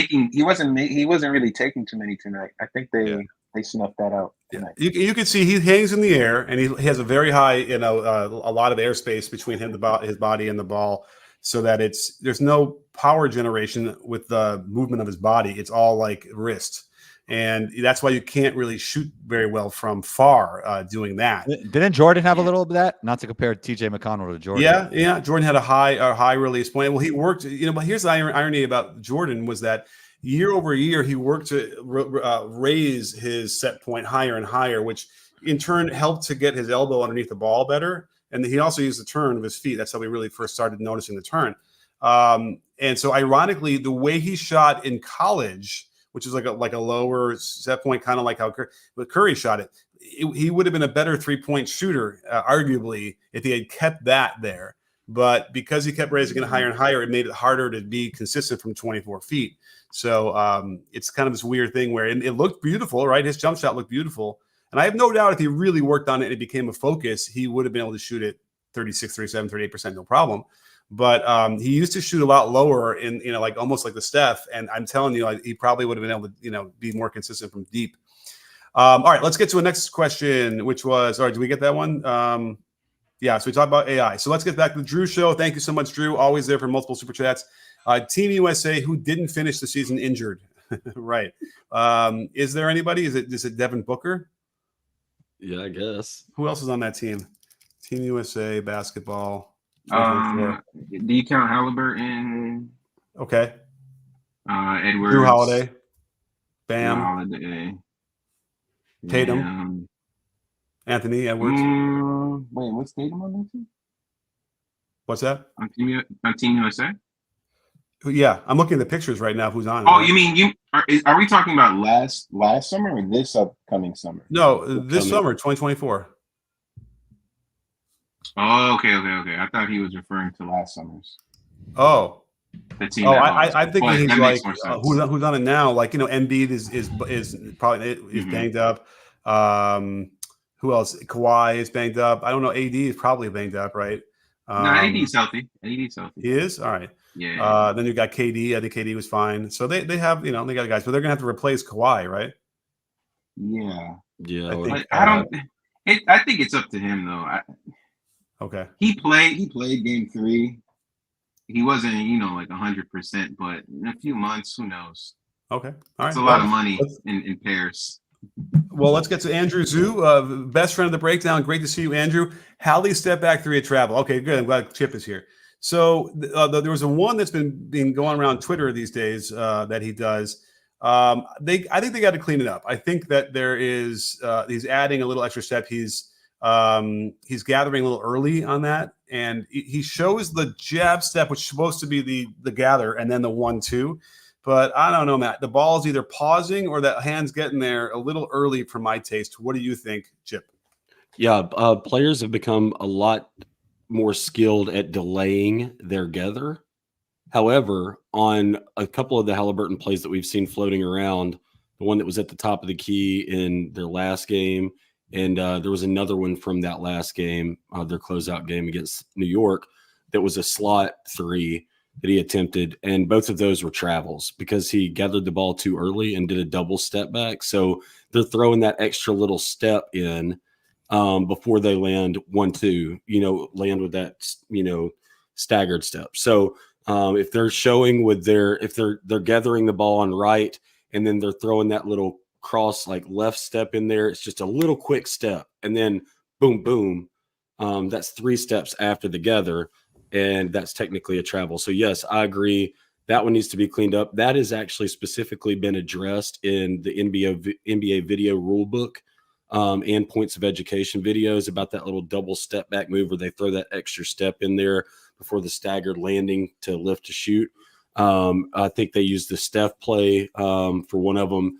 really taking too many tonight. I think they snuffed that out tonight. You can see he hangs in the air, and he has a very high, a lot of airspace between his body and the ball, so that there's no power generation with the movement of his body. It's all like wrist. And that's why you can't really shoot very well from far doing that. Didn't Jordan have a little bit of that? Not to compare TJ McConnell to Jordan. Yeah. Jordan had a high release point. Well, he worked, but here's the irony about Jordan was that year over year, he worked to raise his set point higher and higher, which in turn helped to get his elbow underneath the ball better. And he also used the turn of his feet. That's how we really first started noticing the turn. And so ironically, the way he shot in college which is like a lower set point, kind of like how Curry shot it. He would have been a better 3-point shooter, arguably, if he had kept that there. But because he kept raising it higher and higher, it made it harder to be consistent from 24 feet. So it's kind of this weird thing where it looked beautiful, right? His jump shot looked beautiful. And I have no doubt if he really worked on it and it became a focus, he would have been able to shoot it 36, 37, 38%, no problem. But he used to shoot a lot lower in, like almost like the Steph. And I'm telling you, he probably would have been able to, be more consistent from deep. All right, let's get to a next question, which was, all right, did we get that one? Yeah, so we talked about AI. So let's get back to the Drew Show. Thank you so much, Drew. Always there for multiple super chats. Team USA, who didn't finish the season injured. Right. Is there anybody? Is it Devin Booker? Yeah, I guess. Who else is on that team? Team USA basketball. Do you count Halliburton? Okay. Edwards. Drew Holiday. Bam. Holiday. Tatum. Bam. Anthony Edwards. Wait, what's Tatum on that team? What's that? On Team USA? Yeah, I'm looking at the pictures right now. Who's on? Oh, right? you mean are we talking about last summer or this upcoming summer? No, this summer, 2024. Oh, okay. I thought he was referring to last summer's. Oh. The team. I think but he's like who's who's on it now? Like Embiid is probably banged up. Who else? Kawhi is banged up. I don't know. AD is probably banged up, right? No, AD's healthy. AD's healthy. He is? All right. Yeah. Then you got KD. I think KD was fine. So they have, they got guys, but they're gonna have to replace Kawhi, right? Yeah. Yeah. I think it's up to him though. Okay. He played game 3. He wasn't, like 100%, but in a few months, who knows? Okay. All right. It's a lot of money in pairs. Well, let's get to Andrew Zhu, best friend of the breakdown. Great to see you, Andrew. Hallie step back 3 at travel. Okay, good. I'm glad Chip is here. So there was one that's been going around Twitter these days that he does. I think they got to clean it up. I think that there is he's adding a little extra step. He's gathering a little early on that, and he shows the jab step, which is supposed to be the gather, and then the 1-2. But I don't know, Matt. The ball is either pausing or that hand's getting there a little early for my taste. What do you think, Chip? Yeah, players have become a lot more skilled at delaying their gather. However, on a couple of the Halliburton plays that we've seen floating around, the one that was at the top of the key in their last game, and there was another one from that last game, their closeout game against New York, that was a slot 3 that he attempted, and both of those were travels because he gathered the ball too early and did a double step back. So they're throwing that extra little step in before they land 1-2, land with that, staggered step. So if they're showing if they're gathering the ball on right, and then they're throwing that little cross like left step in there, it's just a little quick step, and then boom, boom. That's 3 steps after the gather. And that's technically a travel. So yes, I agree. That one needs to be cleaned up. That has actually specifically been addressed in the NBA video rule book and points of education videos about that little double step back move where they throw that extra step in there before the staggered landing to lift to shoot. I think they used the Steph play for one of them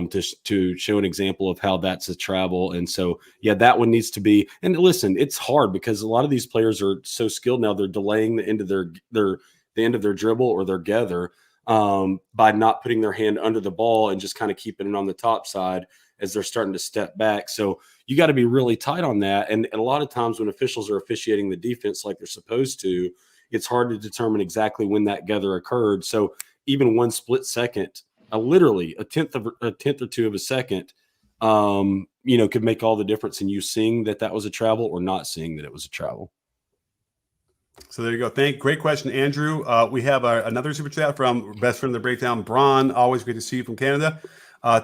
to show an example of how that's a travel. And so, yeah, that one needs to be. And listen, it's hard because a lot of these players are so skilled now. They're delaying the end of the end of their dribble or their gather by not putting their hand under the ball and just kind of keeping it on the top side as they're starting to step back. So you got to be really tight on that. And a lot of times when officials are officiating the defense like they're supposed to, it's hard to determine exactly when that gather occurred. So even one split second, literally a tenth or two of a second, could make all the difference in you seeing that was a travel or not seeing that it was a travel. So there you go. Great question, Andrew. We have another super chat from best friend of the breakdown, Braun. Always great to see you from Canada.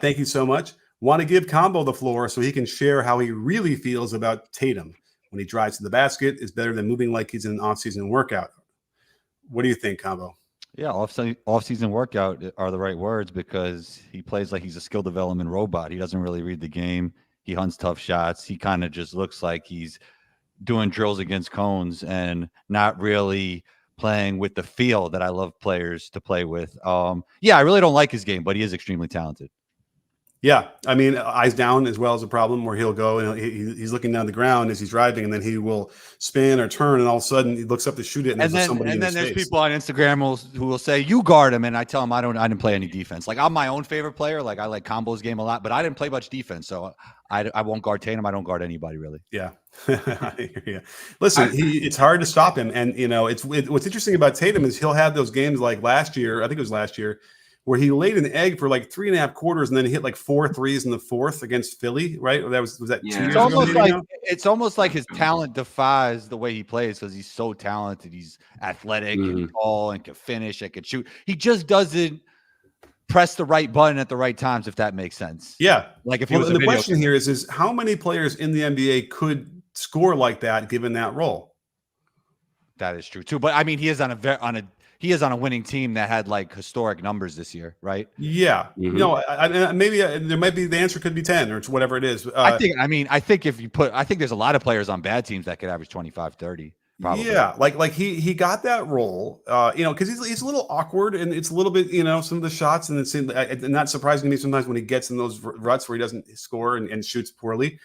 Thank you so much. Want to give Combo the floor so he can share how he really feels about Tatum when he drives to the basket is better than moving like he's in an off-season workout. What do you think, Combo? Yeah, off-season workout are the right words because he plays like he's a skill development robot. He doesn't really read the game. He hunts tough shots. He kind of just looks like he's doing drills against cones and not really playing with the feel that I love players to play with. Yeah, I really don't like his game, but he is extremely talented. Yeah, I mean, eyes down as well as a problem where he'll go and he's looking down the ground as he's driving, and then he will spin or turn, and all of a sudden he looks up to shoot it, and there's somebody in his face. People on Instagram who will say, "You guard him," and I tell them I didn't play any defense. Like, I'm my own favorite player. Like, I like Combo's game a lot, but I didn't play much defense, so I won't guard Tatum. I don't guard anybody really. Yeah. Yeah. Listen, it's hard to stop him, and what's interesting about Tatum is he'll have those games like last year. I think it was last year, where he laid an egg for like 3.5 quarters and then hit like 4 threes in the fourth against Philly, right? Was that 2 years ago? It's almost like his talent defies the way he plays because he's so talented. He's athletic and tall and can finish and can shoot. He just doesn't press the right button at the right times, if that makes sense. Yeah. Like if and the question here is how many players in the NBA could score like that given that role? That is true too. But I mean, he is on a winning team that had like historic numbers this year, right? Yeah. Maybe there might be the answer could be 10 or whatever it is. I think there's a lot of players on bad teams that could average 25, 30. Probably. Yeah, like he got that role, because he's a little awkward and it's a little bit, some of the shots, and it's not surprising to me sometimes when he gets in those ruts where he doesn't score and shoots poorly.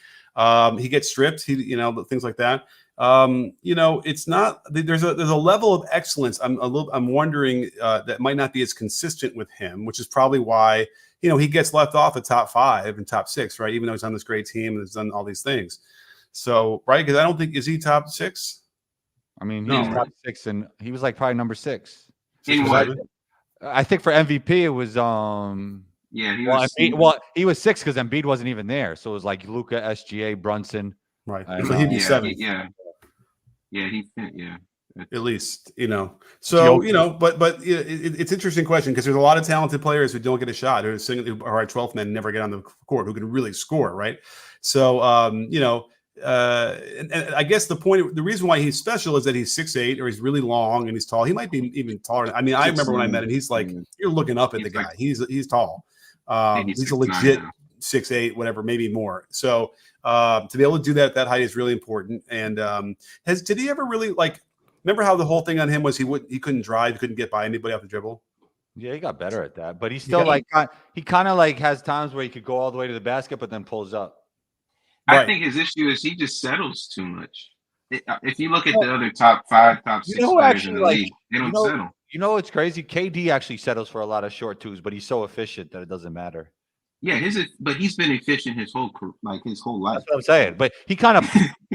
He gets stripped, things like that. It's not there's a level of excellence. I'm wondering that might not be as consistent with him, which is probably why he gets left off the top 5 and top 6, right? Even though he's on this great team and has done all these things. So right, because I don't think is he top 6. I mean, he's top 6, and he was like probably number 6. I think for MVP it was he was 6 because Embiid wasn't even there, so it was like Luka, SGA, Brunson, right? So he'd be 7. At least So but it's an interesting question because there's a lot of talented players who don't get a shot, who are our 12th men, never get on the court, who can really score, right? So and I guess the reason why he's special is that he's 6'8", or he's really long and he's tall. He might be even taller. I mean, I remember when I met him, he's like, you're looking up at the guy. He's tall. He's a legit 6'8", whatever, maybe more. So to be able to do that at that height is really important. And did he ever really remember how the whole thing on him was he couldn't drive, he couldn't get by anybody off the dribble? Yeah, he got better at that, but he's still he kind of has times where he could go all the way to the basket, but then pulls up. I think his issue is he just settles too much. If you look at the other top 5, top 6 players in the league, they don't settle. It's crazy. KD actually settles for a lot of short twos, but he's so efficient that it doesn't matter. Yeah, but he's been efficient his whole life. That's what I'm saying. But he kind of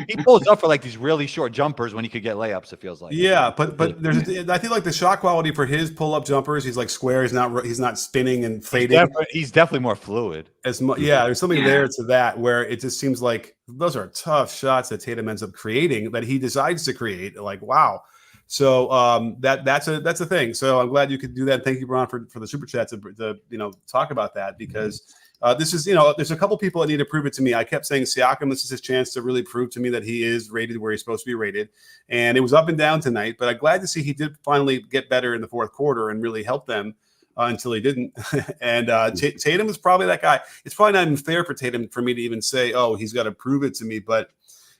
he pulls up for like these really short jumpers when he could get layups. It feels like. Yeah, but there's I feel like the shot quality for his pull up jumpers, he's like square. He's not spinning and fading. He's definitely more fluid. There's something there to that where it just seems like those are tough shots that Tatum ends up creating that he decides to create. Like wow. So that's a thing. So I'm glad you could do that. Thank you, Brian, for the super chat to talk about that, because this is there's a couple people that need to prove it to me. I kept saying Siakam, this is his chance to really prove to me that he is rated where he's supposed to be rated, and it was up and down tonight. But I'm glad to see he did finally get better in the fourth quarter and really help them until he didn't. And Tatum is probably that guy. It's probably not even fair for Tatum for me to even say, oh, he's got to prove it to me, but.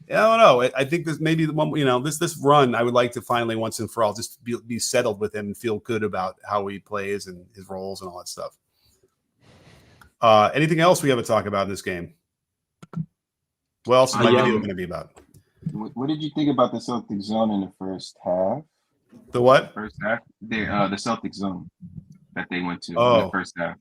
I don't know. I think this maybe the one, this run, I would like to finally once and for all just be settled with him and feel good about how he plays and his roles and all that stuff. Anything else we have to talk about in this game? What else is my video going to be about? What did you think about the Celtics zone in the first half? The what? First half? The Celtics zone that they went to in the first half.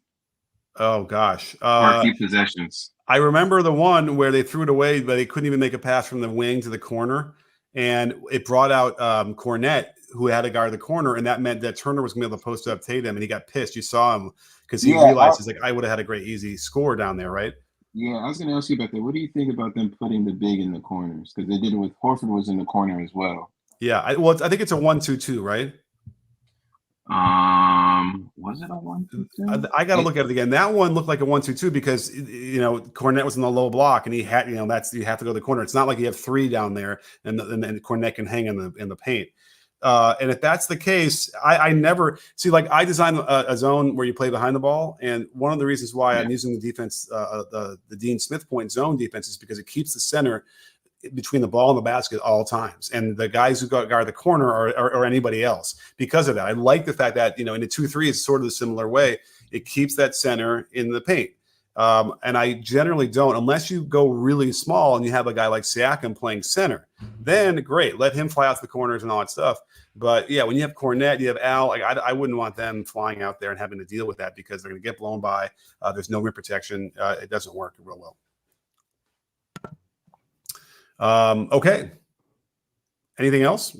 Oh, gosh. For a few possessions. I remember the one where they threw it away, but they couldn't even make a pass from the wing to the corner. And it brought out Cornette, who had to guard the corner. And that meant that Turner was going to be able to post up Tatum. And he got pissed. You saw him because he realized I would have had a great, easy score down there, right? Yeah, I was going to ask you about that. What do you think about them putting the big in the corners? Because they did it with Horford was in the corner as well. Yeah, I think it's a 1-2-2, right? Was it a 1-2-2? I got to look at it again. That one looked like a 1-2-2 because Cornette was in the low block and he had you have to go to the corner. It's not like you have 3 down there and Cornette can hang in the paint. And if that's the case, I never see I designed a zone where you play behind the ball, and one of the reasons why I'm using the defense, the Dean Smith point zone defense, is because it keeps the center between the ball and the basket at all times, and the guys who guard the corner or anybody else because of that. I like the fact that, in the 2-3 is sort of a similar way. It keeps that center in the paint. And I generally don't, unless you go really small and you have a guy like Siakam playing center, then great, let him fly out to the corners and all that stuff. But yeah, when you have Cornette, you have Al, like I wouldn't want them flying out there and having to deal with that because they're going to get blown by. There's no rim protection. It doesn't work real well. Okay. Anything else?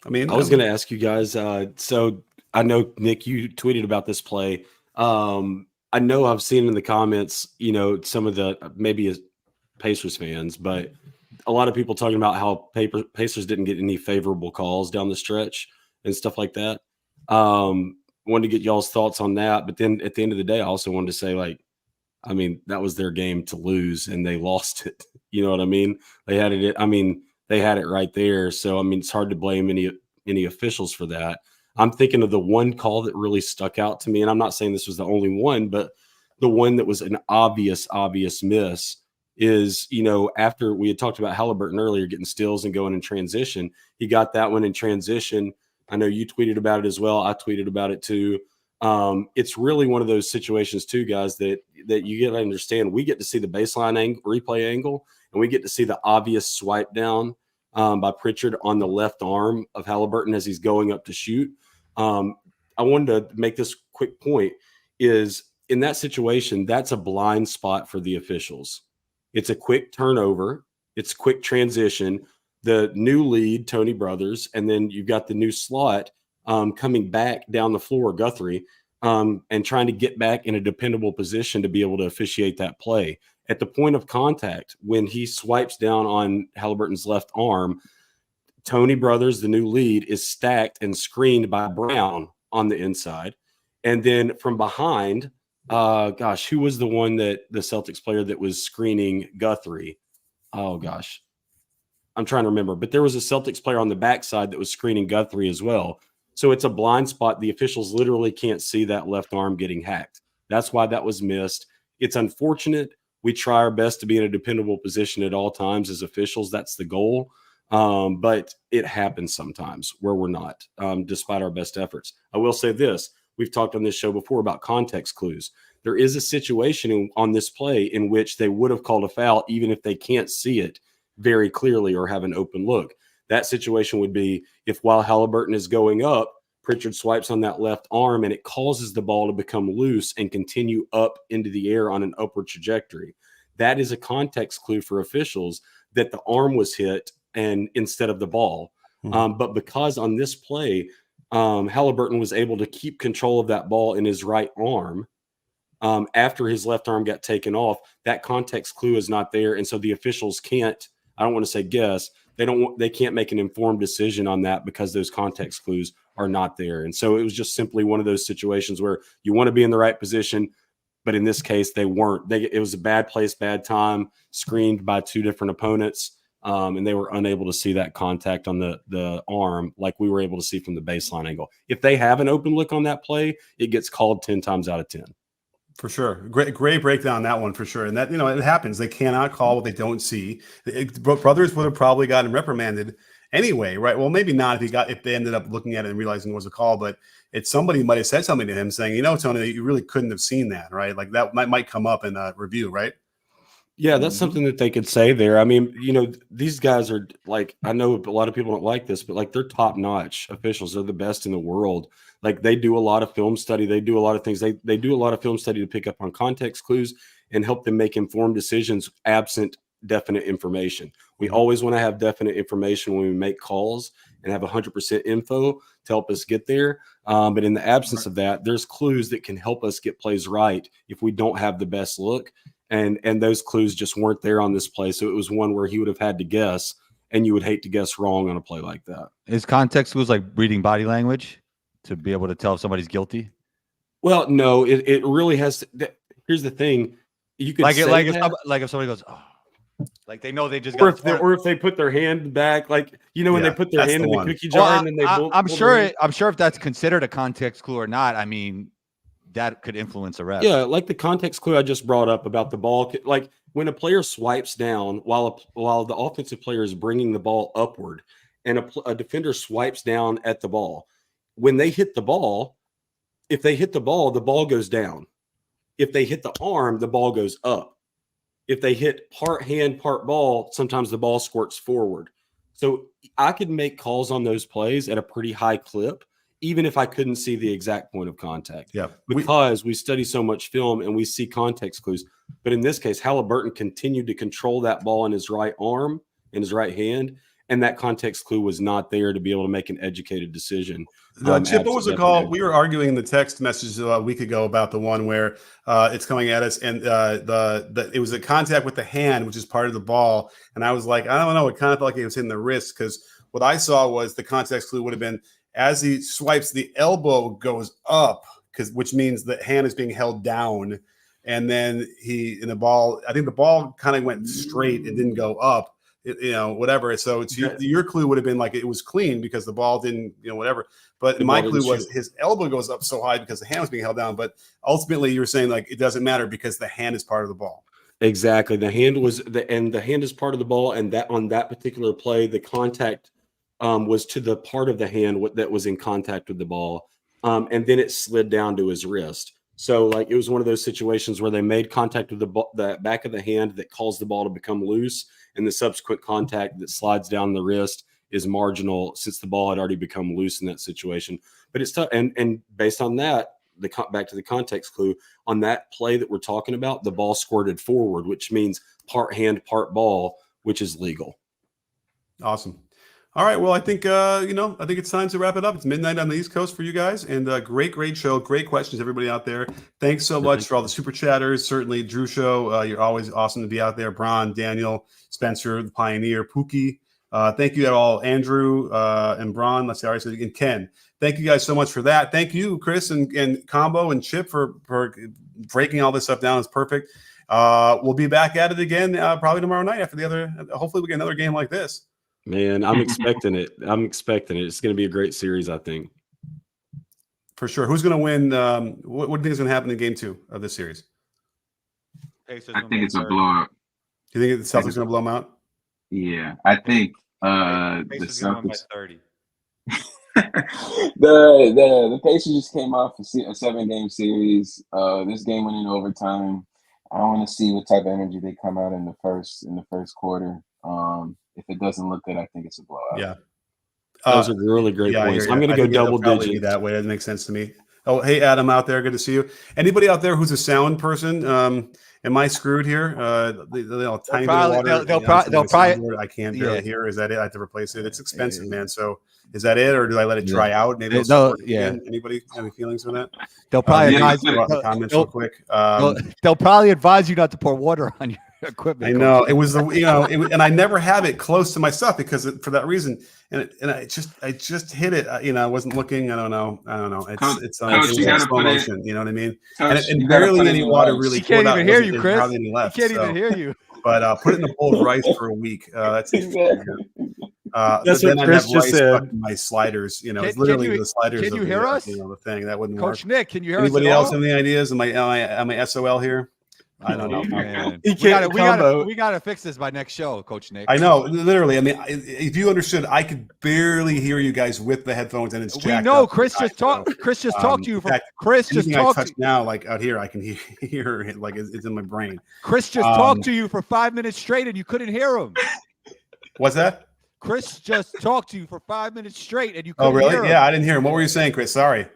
I was going to ask you guys. So I know, Nick, you tweeted about this play. I know I've seen in the comments, some of the maybe Pacers fans, but a lot of people talking about how Pacers didn't get any favorable calls down the stretch and stuff like that. Wanted to get y'all's thoughts on that. But then at the end of the day, I also wanted to say, that was their game to lose and they lost it. You know what I mean? They had it. They had it right there. So, it's hard to blame any officials for that. I'm thinking of the one call that really stuck out to me, and I'm not saying this was the only one, but the one that was an obvious miss is, after we had talked about Halliburton earlier getting steals and going in transition, he got that one in transition. I know you tweeted about it as well. I tweeted about it too. It's really one of those situations too, guys, that you get to understand. We get to see the baseline replay angle, and we get to see the obvious swipe down by Pritchard on the left arm of Halliburton as he's going up to shoot. I wanted to make this quick point is in that situation, that's a blind spot for the officials. It's a quick turnover. It's quick transition. The new lead, Tony Brothers, and then you've got the new slot coming back down the floor, Guthrie, and trying to get back in a dependable position to be able to officiate that play. At the point of contact, when he swipes down on Halliburton's left arm, Tony Brothers, the new lead, is stacked and screened by Brown on the inside. And then from behind, who was the one that the Celtics player that was screening Guthrie? Oh, gosh. I'm trying to remember. But there was a Celtics player on the backside that was screening Guthrie as well. So it's a blind spot. The officials literally can't see that left arm getting hacked. That's why that was missed. It's unfortunate. We try our best to be in a dependable position at all times as officials. That's the goal. But it happens sometimes where we're not, despite our best efforts. I will say this. We've talked on this show before about context clues. There is a situation on this play in which they would have called a foul even if they can't see it very clearly or have an open look. That situation would be if while Halliburton is going up, Pritchard swipes on that left arm and it causes the ball to become loose and continue up into the air on an upward trajectory. That is a context clue for officials that the arm was hit and instead of the ball. But because on this play, Halliburton was able to keep control of that ball in his right arm after his left arm got taken off, that context clue is not there. And so the officials can't, I don't want to say guess, they can't make an informed decision on that because those context clues are not there. And so it was just simply one of those situations where you want to be in the right position, but in this case, they weren't. It was a bad place, bad time, screened by two different opponents. And they were unable to see that contact on the arm like we were able to see from the baseline angle. If they have an open look on that play, it gets called 10 times out of 10. For sure. Great breakdown on that one for sure. And that, it happens. They cannot call what they don't see. Brothers would have probably gotten reprimanded anyway, right? Well, maybe not if they ended up looking at it and realizing it was a call, but somebody might have said something to him saying, Tony, you really couldn't have seen that, right? Like that might come up in a review, right? Yeah, that's something that they could say there. I mean, these guys are like, I know a lot of people don't like this, but like they're top-notch officials. They're the best in the world. Like they do a lot of film study. They do a lot of things. They do a lot of film study to pick up on context clues and help them make informed decisions absent definite information. We always want to have definite information when we make calls and have 100% info to help us get there. But in the absence of that, there's clues that can help us get plays right if we don't have the best look. And those clues just weren't there on this play. So it was one where he would have had to guess, and you would hate to guess wrong on a play like that. Is context clues like reading body language to be able to tell if somebody's guilty? Well, no, it really has to. Here's the thing. You could if somebody goes, oh, like they know they just got or if they put their hand back, like when they put their hand in the cookie jar and then they I'm sure if that's considered a context clue or not. I mean, that could influence a ref. Yeah, like the context clue I just brought up about the ball. Like when a player swipes down while the offensive player is bringing the ball upward, and a defender swipes down at the ball, when they hit the ball, if they hit the ball goes down. If they hit the arm, the ball goes up. If they hit part hand, part ball, sometimes the ball squirts forward. So I could make calls on those plays at a pretty high clip, even if I couldn't see the exact point of contact. Yeah. Because we study so much film and we see context clues. But in this case, Halliburton continued to control that ball in his right arm, in his right hand, and that context clue was not there to be able to make an educated decision. Chip, what was the call? We were arguing in the text message a week ago about the one where it's coming at us, and it was a contact with the hand, which is part of the ball. And I was like, I don't know, it kind of felt like it was hitting the wrist, because what I saw was the context clue would have been as he swipes, the elbow goes up, which means the hand is being held down, and then I think the ball kind of went straight and didn't go up. Whatever. So your clue would have been like it was clean because the ball didn't, whatever. But my clue was his elbow goes up so high because the hand was being held down. But ultimately, you were saying like it doesn't matter because the hand is part of the ball. Exactly. The hand is part of the ball, and that on that particular play, the contact was to the part of the hand that was in contact with the ball, and then it slid down to his wrist. So like it was one of those situations where they made contact with the back of the hand that caused the ball to become loose, and the subsequent contact that slides down the wrist is marginal since the ball had already become loose in that situation. But it's tough, and based on that, back to the context clue on that play that we're talking about, the ball squirted forward, which means part hand, part ball, which is legal. Awesome. All right. Well, I think I think it's time to wrap it up. It's midnight on the East Coast for you guys, and great show, great questions, everybody out there. Thanks so much for all the super chatters. Certainly, Drew Show, you're always awesome to be out there. Bron, Daniel, Spencer, the Pioneer, Pookie. Thank you all, Andrew and Bron. Let's see, and Ken. Thank you guys so much for that. Thank you, Chris and Combo and Chip for breaking all this stuff down. It's perfect. We'll be back at it again probably tomorrow night after the other. Hopefully, we get another game like this. Man, I'm expecting it. It's going to be a great series, I think. For sure. Who's going to win? What do you think is going to happen in game 2 of this series? I think it's a blowout. Do you think the Celtics are going to blow them out? Yeah, I think the Celtics. 30. The Pacers just came off a 7-game series. This game went in overtime. I want to see what type of energy they come out in the first quarter. If it doesn't look good, I think it's a blowout. Yeah. Those are really great points. I'm going to go double digits. That way, that makes sense to me. Oh, hey, Adam out there. Good to see you. Anybody out there who's a sound person? Am I screwed here? Tiny bit of water. They'll probably. I can't barely hear. Is that it? I have to replace it. It's expensive, man. So is that it, or do I let it dry out? Maybe. Anybody have any feelings on that? They'll probably advise you. Comments real quick. They'll probably advise you not to pour water on your equipment. I know it was and I never have it close to my stuff because for that reason. And I just hit it. I wasn't looking. I don't know. It's slow motion. You know what I mean? Coach, and barely any water really. He can't even hear you, Chris. Hardly any left. He can't even hear you. But put it in a bowl of rice for a week. That's exactly. That's what Chris just said. My sliders. It's literally the sliders. Can you hear us? The thing that wouldn't Coach work. Nick, can you hear Anybody us? Anybody else have any ideas? Am I SOL here? I don't know. Man. We gotta fix this by next show, Coach Nick. I know, literally. I mean, if you understood, I could barely hear you guys with the headphones, and it's jacked We know up. Chris just talked. Chris just talked to you. Chris just talked now, like out here, I can hear it, like it's in my brain. Chris just talked to you for 5 minutes straight, and you couldn't hear him. What's that? Chris just talked to you for 5 minutes straight, and you couldn't hear him. Oh, really? Yeah, I didn't hear him. What were you saying, Chris? Sorry.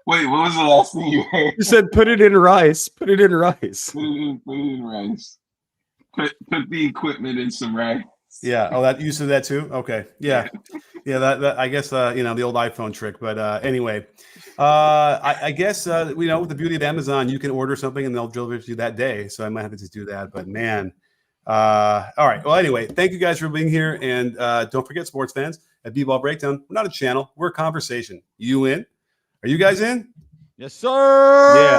Wait, what was the last thing you heard? You said put it in rice. Put it in rice. Put it in rice. Put the equipment in some rice. Yeah. Oh, that you said that too? Okay. Yeah. Yeah. That I guess the old iPhone trick. But anyway, I guess with the beauty of Amazon, you can order something and they'll deliver it to you that day. So I might have to just do that. But man. All right. Well, anyway, thank you guys for being here. And don't forget, sports fans, at B-Ball Breakdown, we're not a channel, we're a conversation. You in? Are you guys in? Yes, sir. Yeah.